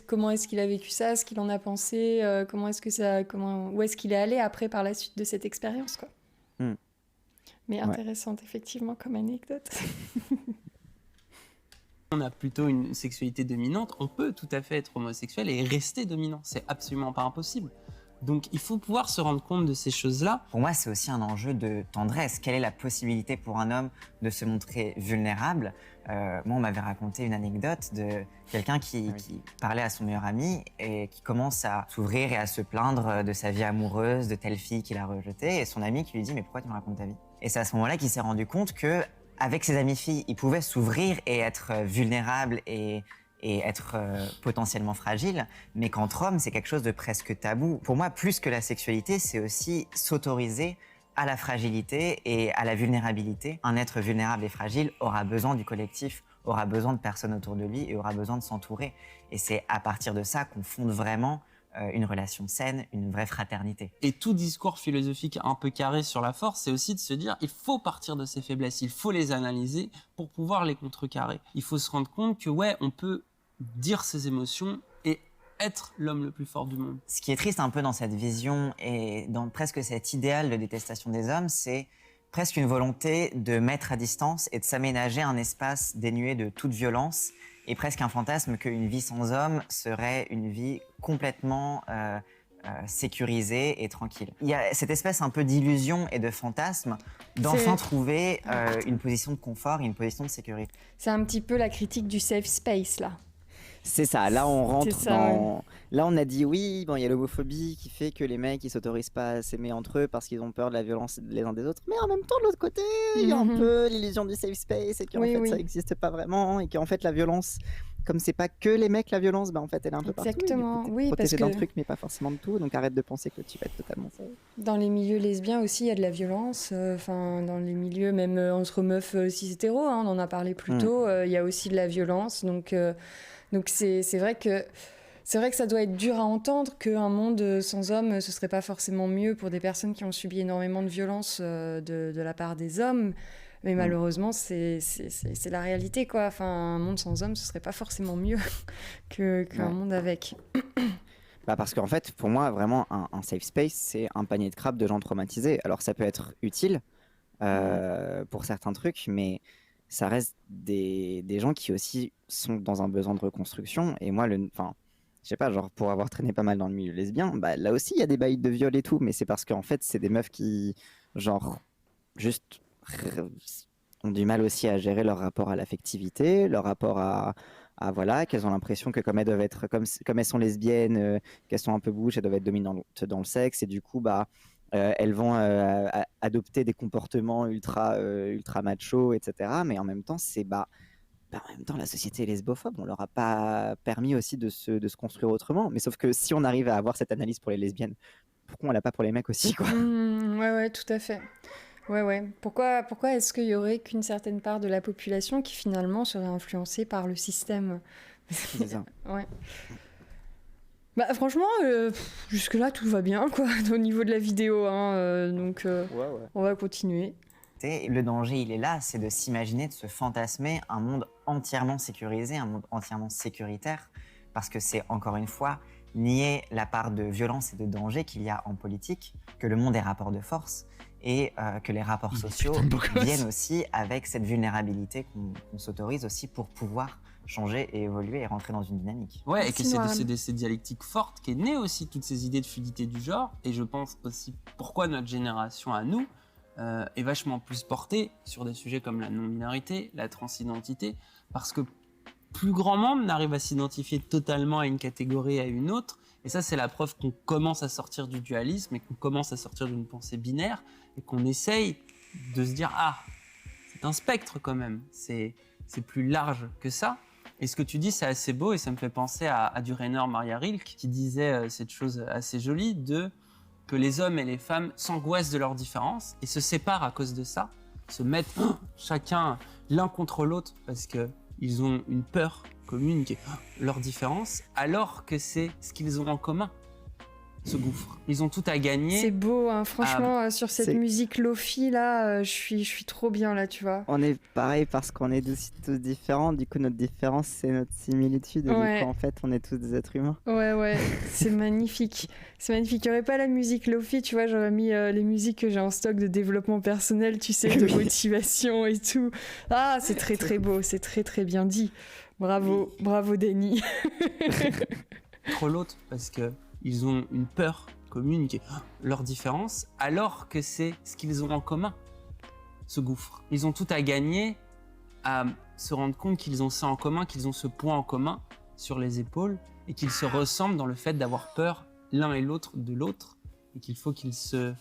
A: comment est-ce qu'il a vécu ça, ce qu'il en a pensé, où est-ce qu'il est allé après par la suite de cette expérience, quoi. Mais intéressante, effectivement, comme anecdote.
F: On a plutôt une sexualité dominante, on peut tout à fait être homosexuel et rester dominant, c'est absolument pas impossible. Donc il faut pouvoir se rendre compte de ces choses-là.
D: Pour moi, c'est aussi un enjeu de tendresse. Quelle est la possibilité pour un homme de se montrer vulnérable? Moi, on m'avait raconté une anecdote de quelqu'un qui parlait à son meilleur ami et qui commence à s'ouvrir et à se plaindre de sa vie amoureuse, de telle fille qu'il a rejetée. Et son ami qui lui dit « Mais pourquoi tu me racontes ta vie ?» Et c'est à ce moment-là qu'il s'est rendu compte que avec ses amis filles, il pouvait s'ouvrir et être vulnérable et être potentiellement fragile, mais qu'entre hommes, c'est quelque chose de presque tabou. Pour moi, plus que la sexualité, c'est aussi s'autoriser à la fragilité et à la vulnérabilité. Un être vulnérable et fragile aura besoin du collectif, aura besoin de personnes autour de lui et aura besoin de s'entourer. Et c'est à partir de ça qu'on fonde vraiment une relation saine, une vraie fraternité.
F: Et tout discours philosophique un peu carré sur la force, c'est aussi de se dire il faut partir de ses faiblesses, il faut les analyser pour pouvoir les contrecarrer. Il faut se rendre compte que ouais, on peut dire ses émotions et être l'homme le plus fort du monde.
D: Ce qui est triste un peu dans cette vision et dans presque cet idéal de détestation des hommes, c'est presque une volonté de mettre à distance et de s'aménager un espace dénué de toute violence et presque un fantasme qu'une vie sans homme serait une vie complètement sécurisée et tranquille. Il y a cette espèce un peu d'illusion et de fantasme d'enfin trouver une position de confort et une position de sécurité.
A: C'est un petit peu la critique du safe space, là.
C: C'est ça, là on rentre
A: ça,
C: dans... Là on a dit oui, bon il y a l'homophobie qui fait que les mecs ils s'autorisent pas à s'aimer entre eux parce qu'ils ont peur de la violence les uns des autres. Mais en même temps de l'autre côté, il y a un peu l'illusion du safe space et qu'en fait ça n'existe pas vraiment et qu'en fait la violence, comme c'est pas que les mecs la violence, bah en fait elle est un peu partout.
A: Exactement, oui, parce
C: protégée
A: que
C: d'un truc mais pas forcément de tout, donc arrête de penser que tu vas être totalement ça.
A: dans les milieux lesbiens aussi, il y a de la violence. Enfin, dans les milieux même entre meufs cis-hétéros, on en a parlé plus tôt, il y a aussi de la violence. Donc c'est vrai que ça doit être dur à entendre qu'un monde sans hommes, ce serait pas forcément mieux pour des personnes qui ont subi énormément de violence de la part des hommes. Mais malheureusement, c'est la réalité, quoi. Enfin, un monde sans hommes, ce serait pas forcément mieux qu'un monde avec.
C: Bah parce qu'en fait, pour moi, vraiment, un safe space, c'est un panier de crabes de gens traumatisés. Alors ça peut être utile pour certains trucs, mais ça reste des gens qui aussi sont dans un besoin de reconstruction. Et moi, je sais pas, genre pour avoir traîné pas mal dans le milieu lesbien, bah là aussi il y a des bails de viol et tout, mais c'est parce qu'en fait c'est des meufs qui, genre, juste ont du mal aussi à gérer leur rapport à l'affectivité, leur rapport à voilà, qu'elles ont l'impression que comme elles doivent être, comme elles sont lesbiennes, qu'elles sont un peu bouches, elles doivent être dominantes dans le sexe, et du coup, bah, elles vont adopter des comportements ultra macho, etc. Mais en même temps, en même temps, la société est lesbophobe. On leur a pas permis aussi de se construire autrement. Mais sauf que si on arrive à avoir cette analyse pour les lesbiennes, pourquoi on l'a pas pour les mecs aussi, quoi?
A: Ouais, tout à fait. Ouais. Pourquoi est-ce qu'il y aurait qu'une certaine part de la population qui finalement serait influencée par le système?
C: C'est ça.
A: Ouais. Bah franchement, jusque-là tout va bien, quoi, au niveau de la vidéo, donc on va continuer.
D: Le danger, il est là, c'est de s'imaginer, de se fantasmer un monde entièrement sécurisé, un monde entièrement sécuritaire, parce que c'est encore une fois nier la part de violence et de danger qu'il y a en politique, que le monde est rapport de force et que les rapports sociaux viennent aussi avec cette vulnérabilité qu'on s'autorise aussi pour pouvoir changer et évoluer et rentrer dans une dynamique.
F: Ouais, et que c'est cette dialectique forte qui est née aussi, toutes ces idées de fluidité du genre, et je pense aussi pourquoi notre génération à nous est vachement plus portée sur des sujets comme la non-binarité, la transidentité, parce que plus grand nombre n'arrive à s'identifier totalement à une catégorie et à une autre, et ça c'est la preuve qu'on commence à sortir du dualisme et qu'on commence à sortir d'une pensée binaire, et qu'on essaye de se dire « Ah, c'est un spectre quand même, c'est plus large que ça ». Et ce que tu dis, c'est assez beau, et ça me fait penser à du Rainer Maria Rilke, qui disait cette chose assez jolie, que les hommes et les femmes s'angoissent de leurs différences et se séparent à cause de ça, se mettent chacun l'un contre l'autre parce qu'ils ont une peur commune qui est leur différence, alors que c'est ce qu'ils ont en commun, ce gouffre. Ils ont tout à gagner.
A: C'est beau, hein. Franchement, sur cette musique Lofi, là, je suis trop bien, là, tu vois.
C: On est pareil parce qu'on est tous différents, du coup notre différence c'est notre similitude,
A: Ouais.
C: du coup en fait on est tous des êtres humains.
A: Ouais, c'est magnifique. C'est magnifique. Il n'y aurait pas la musique Lofi, tu vois, j'aurais mis les musiques que j'ai en stock de développement personnel, tu sais, de motivation et tout. Ah, c'est très très beau, c'est très très bien dit. Bravo, bravo Denis.
F: Trop l'autre parce que ils ont une peur commune qui est leur différence, alors que c'est ce qu'ils ont en commun, ce gouffre. Ils ont tout à gagner à se rendre compte qu'ils ont ça en commun, qu'ils ont ce point en commun sur les épaules et qu'ils se ressemblent dans le fait d'avoir peur l'un et l'autre de l'autre et qu'il faut qu'ils se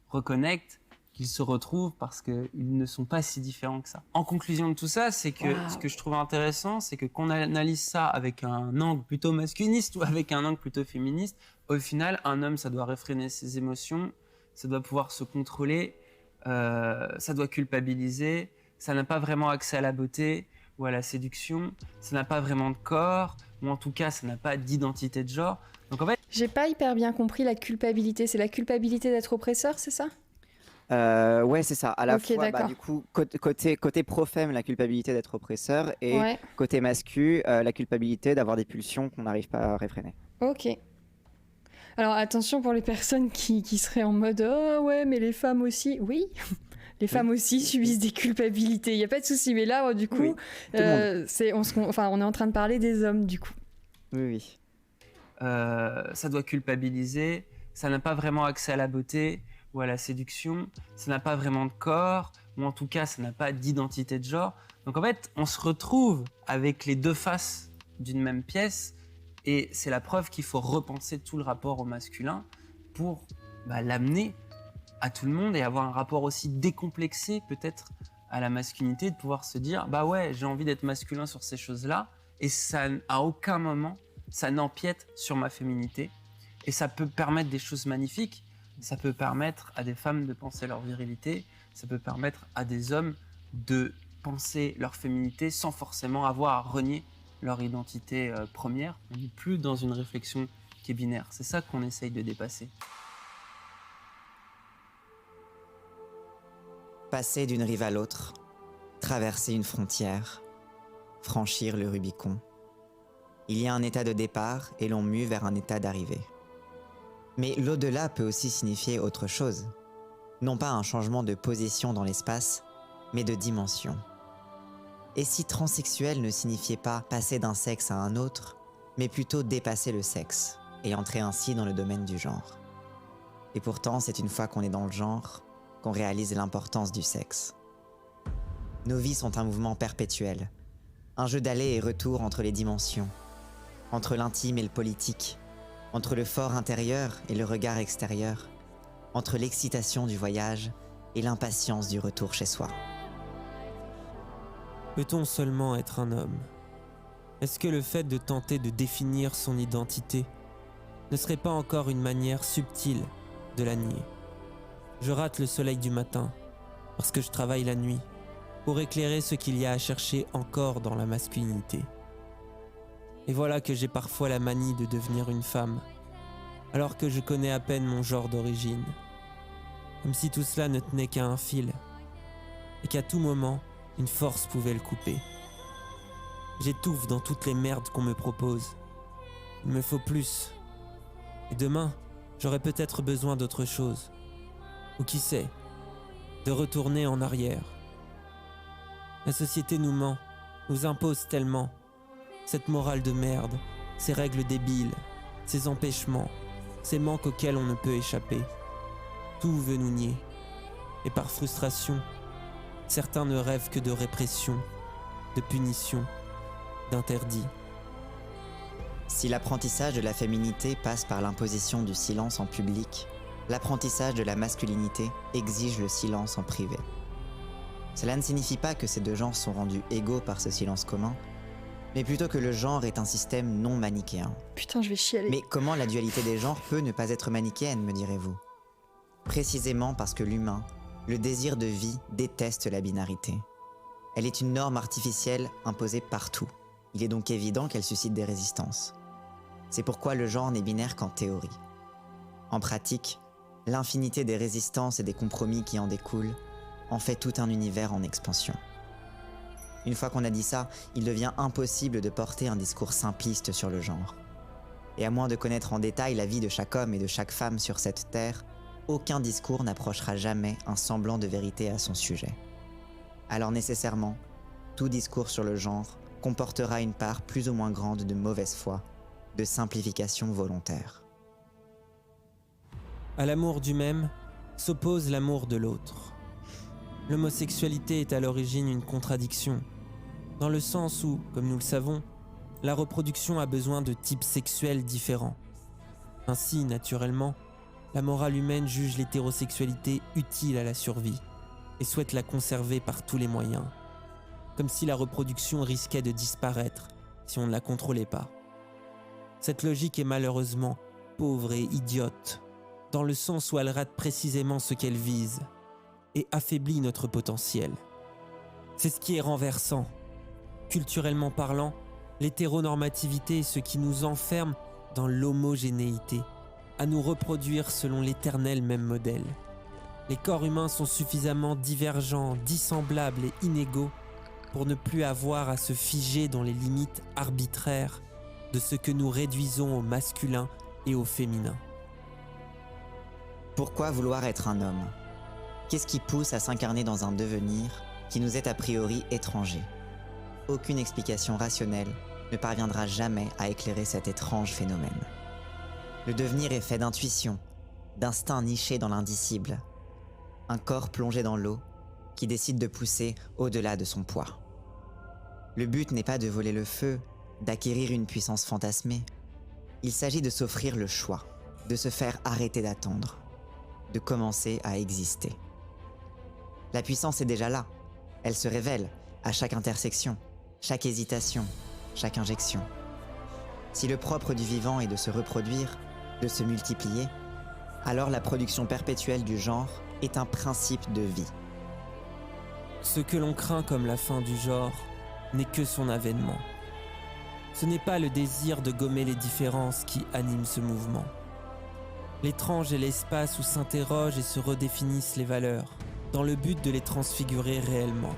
F: reconnectent, qu'ils se retrouvent parce qu'ils ne sont pas si différents que ça. En conclusion de tout ça, c'est que ce que je trouve intéressant, c'est que qu'on analyse ça avec un angle plutôt masculiniste ou avec un angle plutôt féministe, au final, un homme, ça doit réfréner ses émotions, ça doit pouvoir se contrôler, ça doit culpabiliser, ça n'a pas vraiment accès à la beauté ou à la séduction, ça n'a pas vraiment de corps, ou en tout cas, ça n'a pas d'identité de genre. Donc en fait...
A: J'ai pas hyper bien compris la culpabilité. C'est la culpabilité d'être oppresseur, c'est ça ?
C: Ouais, c'est ça. À la
A: Ok,
C: fois,
A: d'accord.
C: du coup, côté pro-femme, la culpabilité d'être oppresseur, et
A: Ouais.
C: côté mascu, la culpabilité d'avoir des pulsions qu'on n'arrive pas à réfréner.
A: Ok. Alors attention pour les personnes qui seraient en mode « Oh ouais, mais les femmes aussi ». Oui, les femmes aussi subissent des culpabilités. Il n'y a pas de souci. Mais là, du coup,
C: tout le
A: on est en train de parler des hommes, du coup.
C: Oui.
F: Ça doit culpabiliser, ça n'a pas vraiment accès à la beauté ou à la séduction, ça n'a pas vraiment de corps, ou en tout cas, ça n'a pas d'identité de genre. Donc en fait, on se retrouve avec les deux faces d'une même pièce, et c'est la preuve qu'il faut repenser tout le rapport au masculin pour l'amener à tout le monde et avoir un rapport aussi décomplexé peut-être à la masculinité, de pouvoir se dire bah ouais, j'ai envie d'être masculin sur ces choses-là, et ça, à aucun moment, ça n'empiète sur ma féminité, et ça peut permettre des choses magnifiques. Ça peut permettre à des femmes de penser leur virilité, ça peut permettre à des hommes de penser leur féminité sans forcément avoir à renier leur identité première. On n'est plus dans une réflexion qui est binaire. C'est ça qu'on essaye de dépasser.
D: Passer d'une rive à l'autre, traverser une frontière, franchir le Rubicon. Il y a un état de départ et l'on mue vers un état d'arrivée. Mais l'au-delà peut aussi signifier autre chose. Non pas un changement de position dans l'espace, mais de dimension. Et si transsexuel ne signifiait pas passer d'un sexe à un autre, mais plutôt dépasser le sexe et entrer ainsi dans le domaine du genre. Et pourtant, c'est une fois qu'on est dans le genre qu'on réalise l'importance du sexe. Nos vies sont un mouvement perpétuel, un jeu d'aller et retour entre les dimensions, entre l'intime et le politique, entre le fort intérieur et le regard extérieur, entre l'excitation du voyage et l'impatience du retour chez soi.
I: Peut-on seulement être un homme ? Est-ce que le fait de tenter de définir son identité ne serait pas encore une manière subtile de la nier ? Je rate le soleil du matin parce que je travaille la nuit pour éclairer ce qu'il y a à chercher encore dans la masculinité. Et voilà que j'ai parfois la manie de devenir une femme, alors que je connais à peine mon genre d'origine. Comme si tout cela ne tenait qu'à un fil, et qu'à tout moment, une force pouvait le couper. J'étouffe dans toutes les merdes qu'on me propose. Il me faut plus Et demain, j'aurai peut-être besoin d'autre chose. Ou qui sait, de retourner en arrière. La société nous ment, nous impose tellement. Cette morale de merde, ces règles débiles, ces empêchements, ces manques auxquels on ne peut échapper. Tout veut nous nier. Et par frustration, certains ne rêvent que de répression, de punition, d'interdit.
D: Si l'apprentissage de la féminité passe par l'imposition du silence en public, l'apprentissage de la masculinité exige le silence en privé. Cela ne signifie pas que ces deux genres sont rendus égaux par ce silence commun, mais plutôt que le genre est un système non manichéen.
A: Putain, je vais chialer.
D: Mais comment la dualité des genres peut ne pas être manichéenne, me direz-vous ? Précisément parce que l'humain, le désir de vie, déteste la binarité. Elle est une norme artificielle imposée partout. Il est donc évident qu'elle suscite des résistances. C'est pourquoi le genre n'est binaire qu'en théorie. En pratique, l'infinité des résistances et des compromis qui en découlent en fait tout un univers en expansion. Une fois qu'on a dit ça, il devient impossible de porter un discours simpliste sur le genre. Et à moins de connaître en détail la vie de chaque homme et de chaque femme sur cette terre, aucun discours n'approchera jamais un semblant de vérité à son sujet. Alors nécessairement, tout discours sur le genre comportera une part plus ou moins grande de mauvaise foi, de simplification volontaire.
I: À l'amour du même s'oppose l'amour de l'autre. L'homosexualité est à l'origine une contradiction, dans le sens où, comme nous le savons, la reproduction a besoin de types sexuels différents. Ainsi, naturellement, la morale humaine juge l'hétérosexualité utile à la survie et souhaite la conserver par tous les moyens, comme si la reproduction risquait de disparaître si on ne la contrôlait pas. Cette logique est malheureusement pauvre et idiote, dans le sens où elle rate précisément ce qu'elle vise et affaiblit notre potentiel. C'est ce qui est renversant. Culturellement parlant, l'hétéronormativité est ce qui nous enferme dans l'homogénéité, à nous reproduire selon l'éternel même modèle. Les corps humains sont suffisamment divergents, dissemblables et inégaux pour ne plus avoir à se figer dans les limites arbitraires de ce que nous réduisons au masculin et au féminin.
D: Pourquoi vouloir être un homme ? Qu'est-ce qui pousse à s'incarner dans un devenir qui nous est a priori étranger ? Aucune explication rationnelle ne parviendra jamais à éclairer cet étrange phénomène. Le devenir est fait d'intuition, d'instinct niché dans l'indicible. Un corps plongé dans l'eau qui décide de pousser au-delà de son poids. Le but n'est pas de voler le feu, d'acquérir une puissance fantasmée. Il s'agit de s'offrir le choix, de se faire arrêter d'attendre, de commencer à exister. La puissance est déjà là. Elle se révèle à chaque intersection, chaque hésitation, chaque injection. Si le propre du vivant est de se reproduire, de se multiplier, alors la production perpétuelle du genre est un principe de vie.
I: Ce que l'on craint comme la fin du genre n'est que son avènement. Ce n'est pas le désir de gommer les différences qui anime ce mouvement. L'étrange est l'espace où s'interrogent et se redéfinissent les valeurs, dans le but de les transfigurer réellement.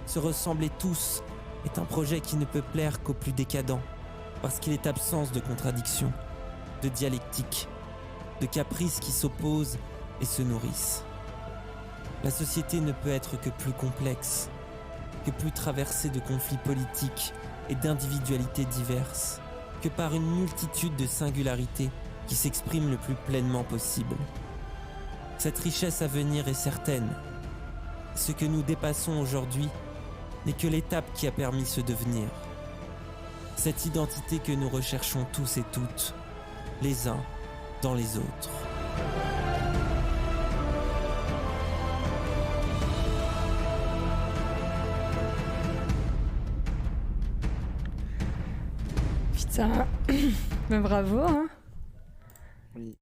I: Se ressembler tous est un projet qui ne peut plaire qu'aux plus décadents, parce qu'il est absence de contradiction, de dialectique, de caprices qui s'opposent et se nourrissent. La société ne peut être que plus complexe, que plus traversée de conflits politiques et d'individualités diverses, que par une multitude de singularités qui s'expriment le plus pleinement possible. Cette richesse à venir est certaine. Ce que nous dépassons aujourd'hui n'est que l'étape qui a permis ce devenir. Cette identité que nous recherchons tous et toutes, les uns dans les autres.
A: Putain, mais bravo, hein.
C: Oui.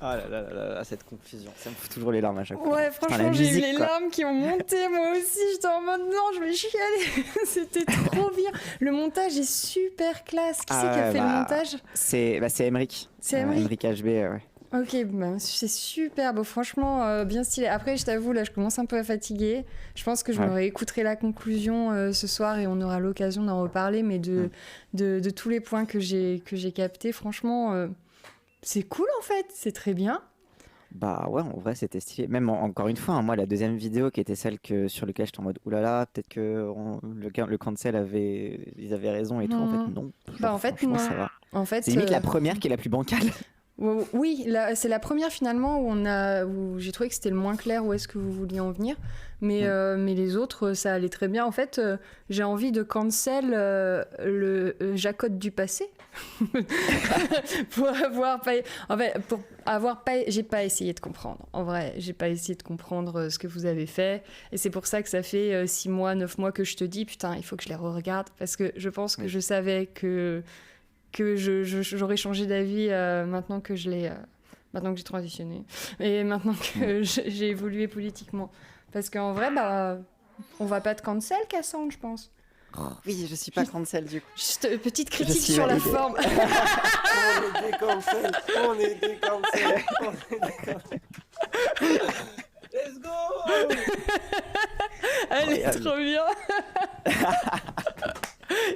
C: Ah là là là là, cette confusion, ça me fout toujours les larmes à chaque fois.
A: Ouais,
C: Putain,
A: franchement,
C: la
A: j'ai eu
C: musique,
A: les
C: quoi.
A: larmes qui ont monté, moi aussi. J'étais en mode non, je vais chialer. C'était trop bien. Le montage est super classe. Qui c'est qui a fait le montage ?
C: C'est Emmerich.
A: C'est Emmerich.
C: Emmerich HB, ouais.
A: Ok, bah, c'est super beau, franchement, bien stylé. Après, je t'avoue, là, je commence un peu à fatiguer. Je pense que je me réécouterai la conclusion ce soir et on aura l'occasion d'en reparler, mais de tous les points que j'ai captés, franchement, c'est cool en fait, c'est très bien.
C: Bah ouais, en vrai, c'était stylé. Même encore une fois, hein, moi, la deuxième vidéo qui était celle sur laquelle j'étais en mode oulala, peut-être que le cancel ils avaient raison et tout. En fait, non.
A: Bah en fait,
C: franchement,
A: non.
C: ça va.
A: En fait,
C: C'est limite la première qui est la plus bancale.
A: Oui, c'est la première finalement où j'ai trouvé que c'était le moins clair où est-ce que vous vouliez en venir. Mais les autres, ça allait très bien. En fait, j'ai envie de cancel le Jacotte du passé. J'ai pas essayé de comprendre. En vrai, j'ai pas essayé de comprendre ce que vous avez fait. Et c'est pour ça que ça fait 6 mois, 9 mois que je te dis, putain, il faut que je les re-regarde. Parce que je pense que je savais que j'aurais changé d'avis maintenant que j'ai transitionné et maintenant que j'ai évolué politiquement. Parce qu'en vrai, on va pas te cancel, Cassandre, je pense.
C: Oh, oui, je suis pas cancel du coup.
A: Juste petite critique sur la forme.
J: On est décancel. Let's go.
A: Elle est trop bien.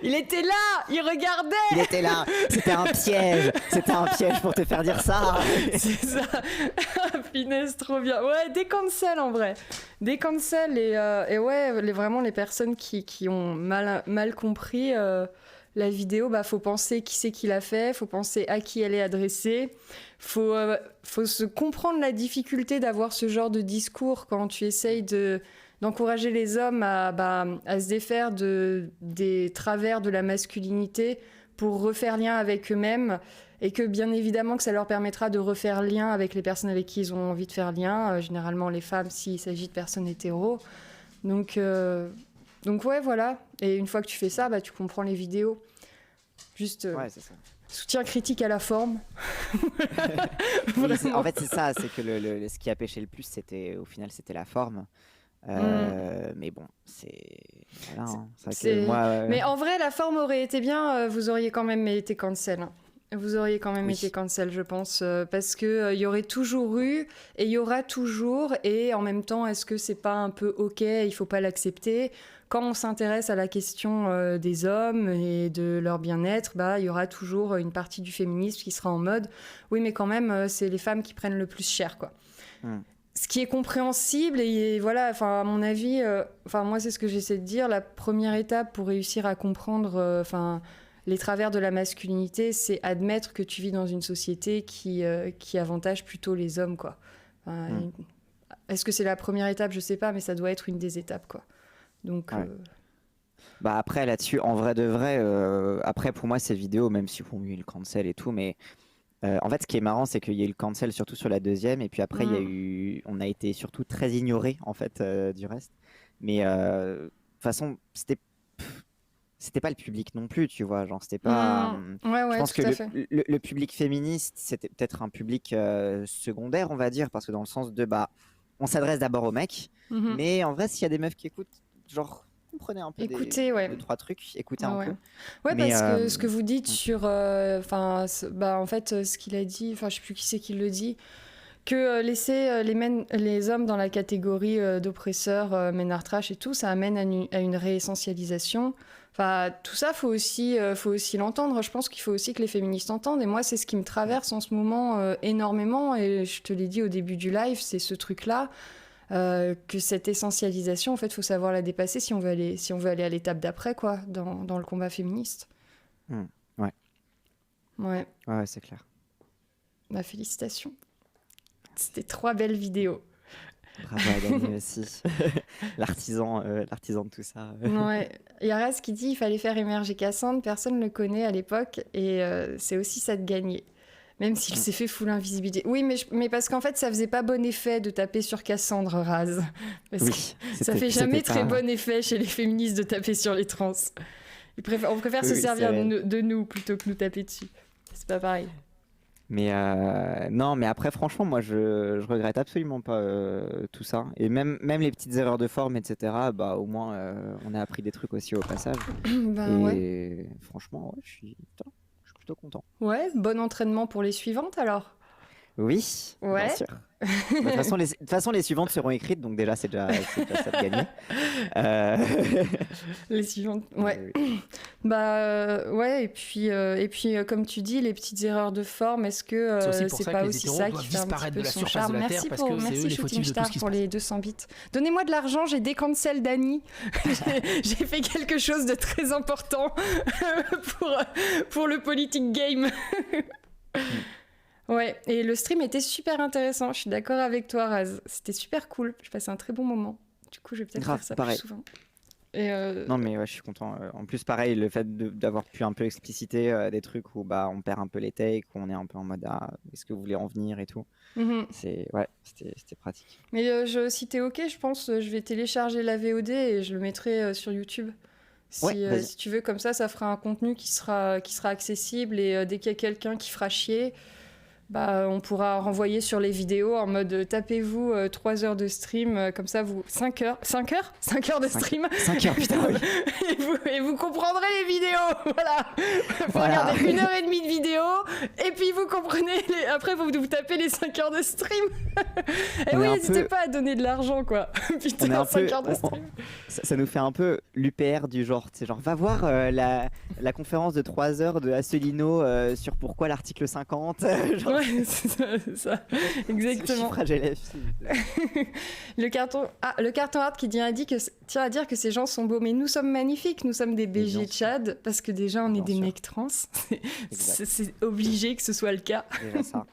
A: Il était là, il regardait.
C: Il était là, c'était un piège pour te faire dire ça.
A: C'est ça. Finesse, trop bien. Ouais, des cancels en vrai. Des cancels et ouais, vraiment les personnes qui ont mal compris la vidéo, faut penser qui c'est qui l'a fait, faut penser à qui elle est adressée, faut se comprendre la difficulté d'avoir ce genre de discours quand tu essayes d'encourager les hommes à se défaire des travers de la masculinité pour refaire lien avec eux-mêmes et que bien évidemment que ça leur permettra de refaire lien avec les personnes avec qui ils ont envie de faire lien, généralement les femmes s'il s'agit de personnes hétéros. Donc ouais, voilà. Et une fois que tu fais ça, tu comprends les vidéos. Juste
C: ouais, c'est ça.
A: Soutien critique à la forme.
C: Oui, en fait, c'est ça, c'est que ce qui a pêché le plus, au final, c'était la forme. Mais bon, voilà, hein. C'est vrai que moi,
A: Mais en vrai, la forme aurait été bien, vous auriez quand même été cancel. Hein. Vous auriez quand même été cancel, je pense, parce qu'il y aurait toujours eu, et il y aura toujours, et en même temps, est-ce que c'est pas un peu ok, il faut pas l'accepter. Quand on s'intéresse à la question des hommes et de leur bien-être, il y aura toujours une partie du féminisme qui sera en mode « oui, mais quand même, c'est les femmes qui prennent le plus cher, quoi ». Ce qui est compréhensible et voilà, à mon avis, moi c'est ce que j'essaie de dire, la première étape pour réussir à comprendre les travers de la masculinité, c'est admettre que tu vis dans une société qui avantage plutôt les hommes, quoi. Est-ce que c'est la première étape? Je sais pas, mais ça doit être une des étapes, quoi. Donc
C: après là-dessus, en vrai de vrai, après pour moi ces vidéos, même si on a eu le cancel et tout, mais en fait, ce qui est marrant, c'est qu'il y a eu le cancel surtout sur la deuxième, et puis après, on a été surtout très ignoré en fait du reste. Mais de toute façon, c'était pas le public non plus, tu vois, genre c'était pas.
A: Je
C: pense que le public féministe, c'était peut-être un public secondaire, on va dire, parce que dans le sens de on s'adresse d'abord aux mecs, mais en vrai, s'il y a des meufs qui écoutent, genre. Comprenez un peu
A: écoutez,
C: deux, trois trucs, écoutez un peu.
A: Ouais, mais, parce que ce que vous dites sur, en fait, ce qu'il a dit, je sais plus qui c'est qui le dit, que laisser les hommes dans la catégorie d'oppresseurs, ménard trash et tout, ça amène à une réessentialisation. Tout ça, faut aussi l'entendre. Je pense qu'il faut aussi que les féministes entendent. Et moi, c'est ce qui me traverse en ce moment énormément. Et je te l'ai dit au début du live, c'est ce truc-là. Que cette essentialisation, en fait, faut savoir la dépasser si on veut aller à l'étape d'après, quoi, dans le combat féministe. Ouais,
C: c'est clair.
A: Félicitations. C'était 3 belles vidéos.
C: Bravo à Dani aussi. l'artisan de tout ça.
A: Ouais. Il y a Raz qui dit il fallait faire émerger Cassandre, personne ne le connaît à l'époque, et c'est aussi ça de gagner. Même s'il s'est fait full invisibilité. Oui, mais parce qu'en fait, ça faisait pas bon effet de taper sur Cassandre, Raz. Parce que ça fait jamais très bon effet chez les féministes de taper sur les trans. On préfère se servir de nous plutôt que nous taper dessus. C'est pas pareil.
C: Mais non, mais après, franchement, moi, je regrette absolument pas tout ça. Et même les petites erreurs de forme, etc., au moins, on a appris des trucs aussi au passage. Franchement, je suis plutôt content.
A: Ouais, bon entraînement pour les suivantes alors.
C: Oui,
A: Ouais.
C: bien sûr. Bah, de toute façon, les suivantes seront écrites, donc déjà, c'est déjà ça de gagner.
A: Les suivantes, ouais.
C: Oui.
A: Ouais, et puis comme tu dis, les petites erreurs de forme, est-ce que
B: C'est aussi pour
A: c'est
B: ça
A: pas
B: que les
A: aussi
B: hétéros
A: ça
B: doivent
A: qui fait un petit
B: disparaître
A: peu
B: de la
A: son
B: surface
A: charme?
B: de la Terre
A: Merci
B: parce que c'est
A: merci
B: eux les
A: Shooting
B: fautifs de tout
A: Star
B: ce qui se
A: pour
B: passe.
A: les 200 bits. Donnez-moi de l'argent, j'ai décancel Dany. J'ai fait quelque chose de très important pour le politique game. Ouais, et le stream était super intéressant. Je suis d'accord avec toi, Raz. C'était super cool. Je passais un très bon moment. Du coup, je vais peut-être
C: Grave,
A: faire ça
C: pareil.
A: plus souvent. Et
C: Non, mais ouais, je suis content. En plus, pareil, le fait d'avoir pu un peu expliciter des trucs où on perd un peu les takes, où on est un peu en mode est-ce que vous voulez en venir et tout.
A: Mhm.
C: C'était pratique.
A: Mais si t'es ok, je pense je vais télécharger la VOD et je le mettrai sur YouTube.
C: Ouais, vas-y.
A: Si tu veux, comme ça fera un contenu qui sera accessible et dès qu'il y a quelqu'un qui fera chier, on pourra renvoyer sur les vidéos en mode tapez-vous 3 heures de stream, comme ça vous 5 heures de stream
C: 5 heures, putain, oui.
A: et vous comprendrez les vidéos. Voilà, faut
C: Voilà.
A: regarder 1h30 de vidéo et puis vous comprenez après vous tapez les 5 heures de stream. Et
C: On
A: oui,
C: est un
A: n'hésitez
C: peu-
A: pas à donner de l'argent quoi.
C: On est
A: Putain,
C: un
A: 5
C: peu-
A: heures de stream.
C: Ça nous fait un peu l'UPR du genre, tu sais, genre va voir la conférence de 3 heures de Asselineau sur pourquoi l'article 50. Genre,
A: Ouais, c'est ça, exactement.
C: chiffrage LFI.
A: Le carton art qui tient à dire que ces gens sont beaux, mais nous sommes magnifiques, nous sommes des
C: bien
A: BG
C: sûr.
A: Tchad, parce que déjà on est
C: Bien
A: des
C: sûr.
A: mecs trans,
C: Exact.
A: c'est obligé que ce soit le cas.
C: Déjà ça.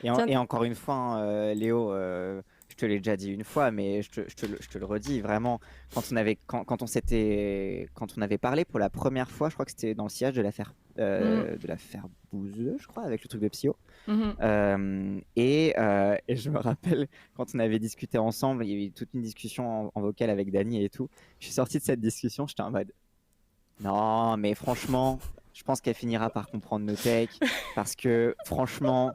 A: Tiens.
C: Et encore une fois, hein, Léo, je te l'ai déjà dit une fois, mais je te le redis vraiment. Quand on avait parlé pour la première fois, je crois que c'était dans le sillage de l'affaire Bouzeux, je crois, avec le truc de Psyo.
A: Mhm.
C: Et je me rappelle quand on avait discuté ensemble, il y a eu toute une discussion en vocal avec Dany et tout. Je suis sorti de cette discussion, j'étais en mode non, mais franchement, je pense qu'elle finira par comprendre nos takes parce que franchement,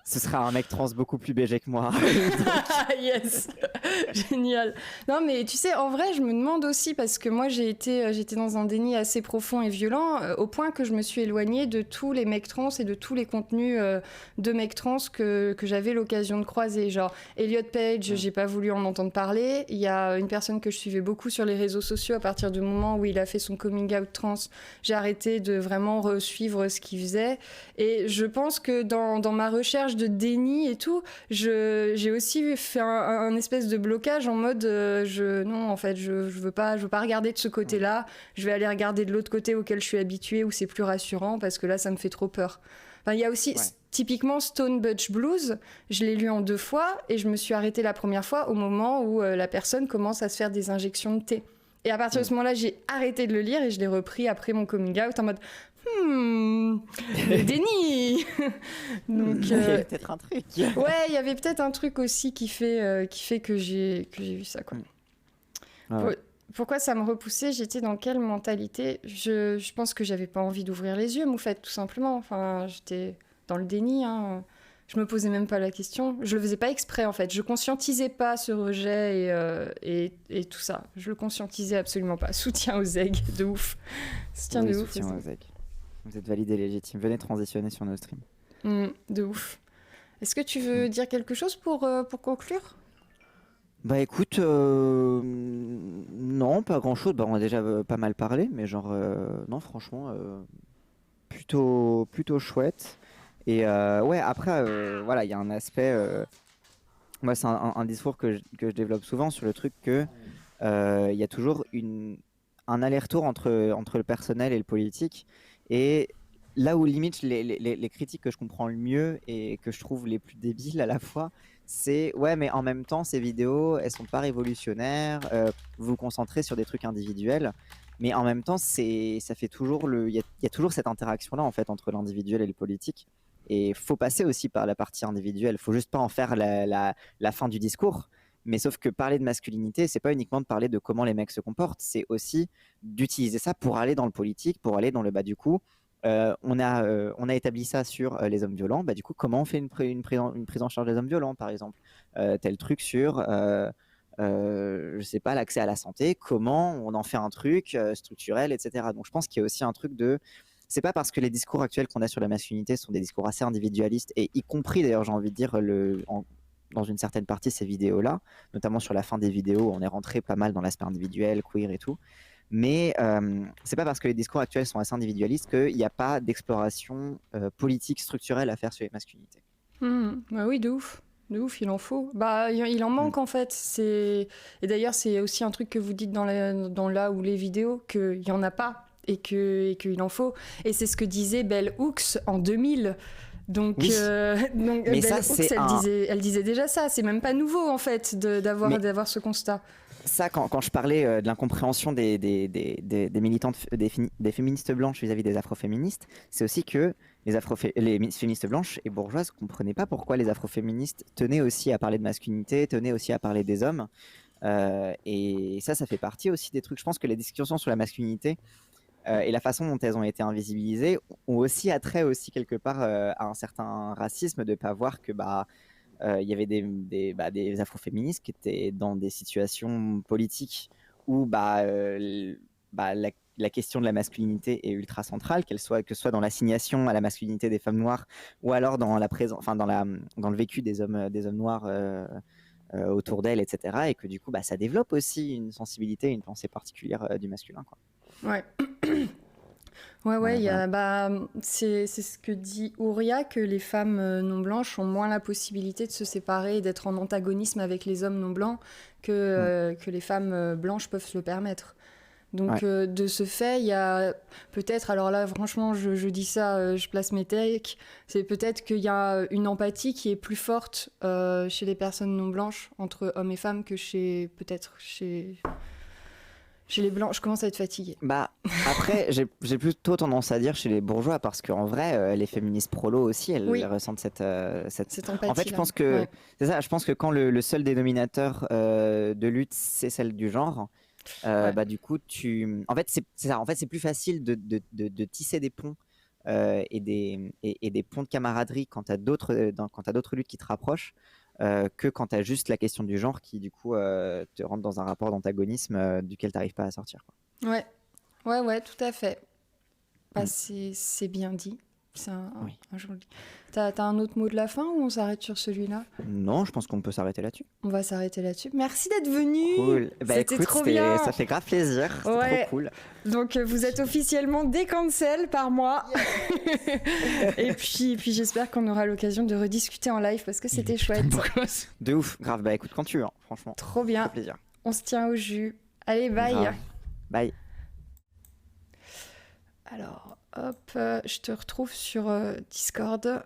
C: ce sera un mec trans beaucoup plus BG que moi.
A: Yes, génial. Non mais tu sais, en vrai, je me demande aussi parce que moi j'étais dans un déni assez profond et violent au point que je me suis éloignée de tous les mecs trans et de tous les contenus de mecs trans que j'avais l'occasion de croiser. Genre Elliot Page, j'ai pas voulu en entendre parler. Il y a une personne que je suivais beaucoup sur les réseaux sociaux à partir du moment où il a fait son coming out trans. J'ai arrêté de vraiment suivre ce qu'il faisait et je pense que dans ma recherche de déni et tout, j'ai aussi fait un espèce de blocage en mode non en fait je veux pas regarder de ce côté-là, je vais aller regarder de l'autre côté auquel je suis habituée où c'est plus rassurant parce que là ça me fait trop peur. Enfin, il y a aussi typiquement Stone Butch Blues, je l'ai lu en 2 fois et je me suis arrêtée la première fois au moment où la personne commence à se faire des injections de thé. Et à partir de ce moment-là, j'ai arrêté de le lire et je l'ai repris après mon coming out en mode le déni. Donc
C: Il y avait peut-être un truc.
A: ouais, il y avait peut-être un truc aussi qui fait que j'ai vu ça quoi.
C: Ouais.
A: Pourquoi ça me repoussait? J'étais dans quelle mentalité? Je pense que j'avais pas envie d'ouvrir les yeux, Moufette, tout simplement. Enfin, j'étais dans le déni. Hein. Je me posais même pas la question. Je le faisais pas exprès en fait. Je conscientisais pas ce rejet et tout ça. Je le conscientisais absolument pas. Soutien aux aigles, de ouf. Soutien
C: Oui,
A: de ouf.
C: soutien aux aigles. Vous êtes validé légitime. Venez transitionner sur nos streams.
A: De ouf. Est-ce que tu veux dire quelque chose pour conclure?
C: Bah écoute, non, pas grand-chose. Bah, on a déjà pas mal parlé, mais genre, non, franchement, plutôt chouette. Et ouais, après, voilà, il y a un aspect. Moi, c'est un discours que je développe souvent sur le truc que il y a toujours un aller-retour entre le personnel et le politique. Et là où limite les critiques que je comprends le mieux et que je trouve les plus débiles à la fois, c'est ouais, mais en même temps, ces vidéos, elles sont pas révolutionnaires. Vous vous concentrez sur des trucs individuels, mais en même temps, ça fait toujours il y a toujours cette interaction là en fait entre l'individuel et le politique. Et faut passer aussi par la partie individuelle. Faut juste pas en faire la fin du discours. Mais sauf que parler de masculinité, c'est pas uniquement de parler de comment les mecs se comportent, c'est aussi d'utiliser ça pour aller dans le politique, pour aller dans le bas du coup. On a établi ça sur les hommes violents. Bah, du coup, comment on fait une prise en charge des hommes violents, par exemple, tel truc sur, je sais pas, l'accès à la santé. Comment on en fait un truc structurel, etc. Donc, je pense qu'il y a aussi un truc de c'est pas parce que les discours actuels qu'on a sur la masculinité sont des discours assez individualistes, et y compris d'ailleurs, j'ai envie de dire, dans une certaine partie, ces vidéos-là, notamment sur la fin des vidéos, on est rentré pas mal dans l'aspect individuel, queer et tout. Mais c'est pas parce que les discours actuels sont assez individualistes qu'il n'y a pas d'exploration politique structurelle à faire sur les masculinités.
A: Bah oui, de ouf. De ouf, il en faut. Bah, il en manque en fait. Et d'ailleurs, c'est aussi un truc que vous dites dans là ou les vidéos, qu'il n'y en a pas et qu'il en faut. Et c'est ce que disait Bell Hooks en 2000. Donc,
C: oui.
A: Donc
C: mais
A: Bell
C: ça,
A: Hooks, elle disait déjà ça. C'est même pas nouveau en fait d'avoir ce constat.
C: Ça, quand je parlais de l'incompréhension des militantes, des féministes blanches vis-à-vis des afroféministes, c'est aussi que les féministes blanches et bourgeoises ne comprenaient pas pourquoi les afroféministes tenaient aussi à parler de masculinité, tenaient aussi à parler des hommes. Et ça fait partie aussi des trucs. Je pense que les discussions sur la masculinité et la façon dont elles ont été invisibilisées ont aussi attrait aussi quelque part à un certain racisme, de ne pas voir que il y avait des afroféministes qui étaient dans des situations politiques où la question de la masculinité est ultra centrale, que ce soit dans l'assignation à la masculinité des femmes noires, ou alors dans le vécu des hommes noirs autour d'elles, etc. Et que du coup, ça développe aussi une sensibilité, une pensée particulière du masculin, quoi.
A: Ouais. C'est ce que dit Ouria, que les femmes non blanches ont moins la possibilité de se séparer et d'être en antagonisme avec les hommes non blancs que les femmes blanches peuvent se le permettre. Donc de ce fait, il y a peut-être, alors là franchement je dis ça, je place mes takes, c'est peut-être qu'il y a une empathie qui est plus forte chez les personnes non blanches entre hommes et femmes que chez les blancs. Je commence à être fatiguée.
C: Après, j'ai plutôt tendance à dire chez les bourgeois, parce qu'en vrai, les féministes prolos aussi, elles ressentent cette
A: empathie.
C: En fait, je pense que c'est ça. Je pense que quand le seul dénominateur de lutte, c'est celle du genre, du coup, en fait, c'est ça. En fait, c'est plus facile de tisser des ponts et des ponts de camaraderie quand t'as d'autres luttes qui te rapprochent. Que quand tu as juste la question du genre qui, du coup, te rentre dans un rapport d'antagonisme duquel tu n'arrives pas à sortir, quoi.
A: Ouais, tout à fait. C'est bien dit. C'est un joli. T'as un autre mot de la fin ou on s'arrête sur celui-là ?
C: Non, je pense qu'on peut s'arrêter là-dessus.
A: On va s'arrêter là-dessus. Merci d'être venu.
C: Cool.
A: C'était trop bien.
C: Ça fait grave plaisir. C'était trop cool.
A: Donc vous êtes officiellement décancel par moi. et puis j'espère qu'on aura l'occasion de rediscuter en live parce que c'était chouette.
C: De ouf. Grave. Écoute quand tu veux, franchement.
A: Trop bien.
C: Ça fait plaisir.
A: On se tient au jus. Allez, bye.
C: Grave. Bye.
A: Alors, hop, je te retrouve sur Discord.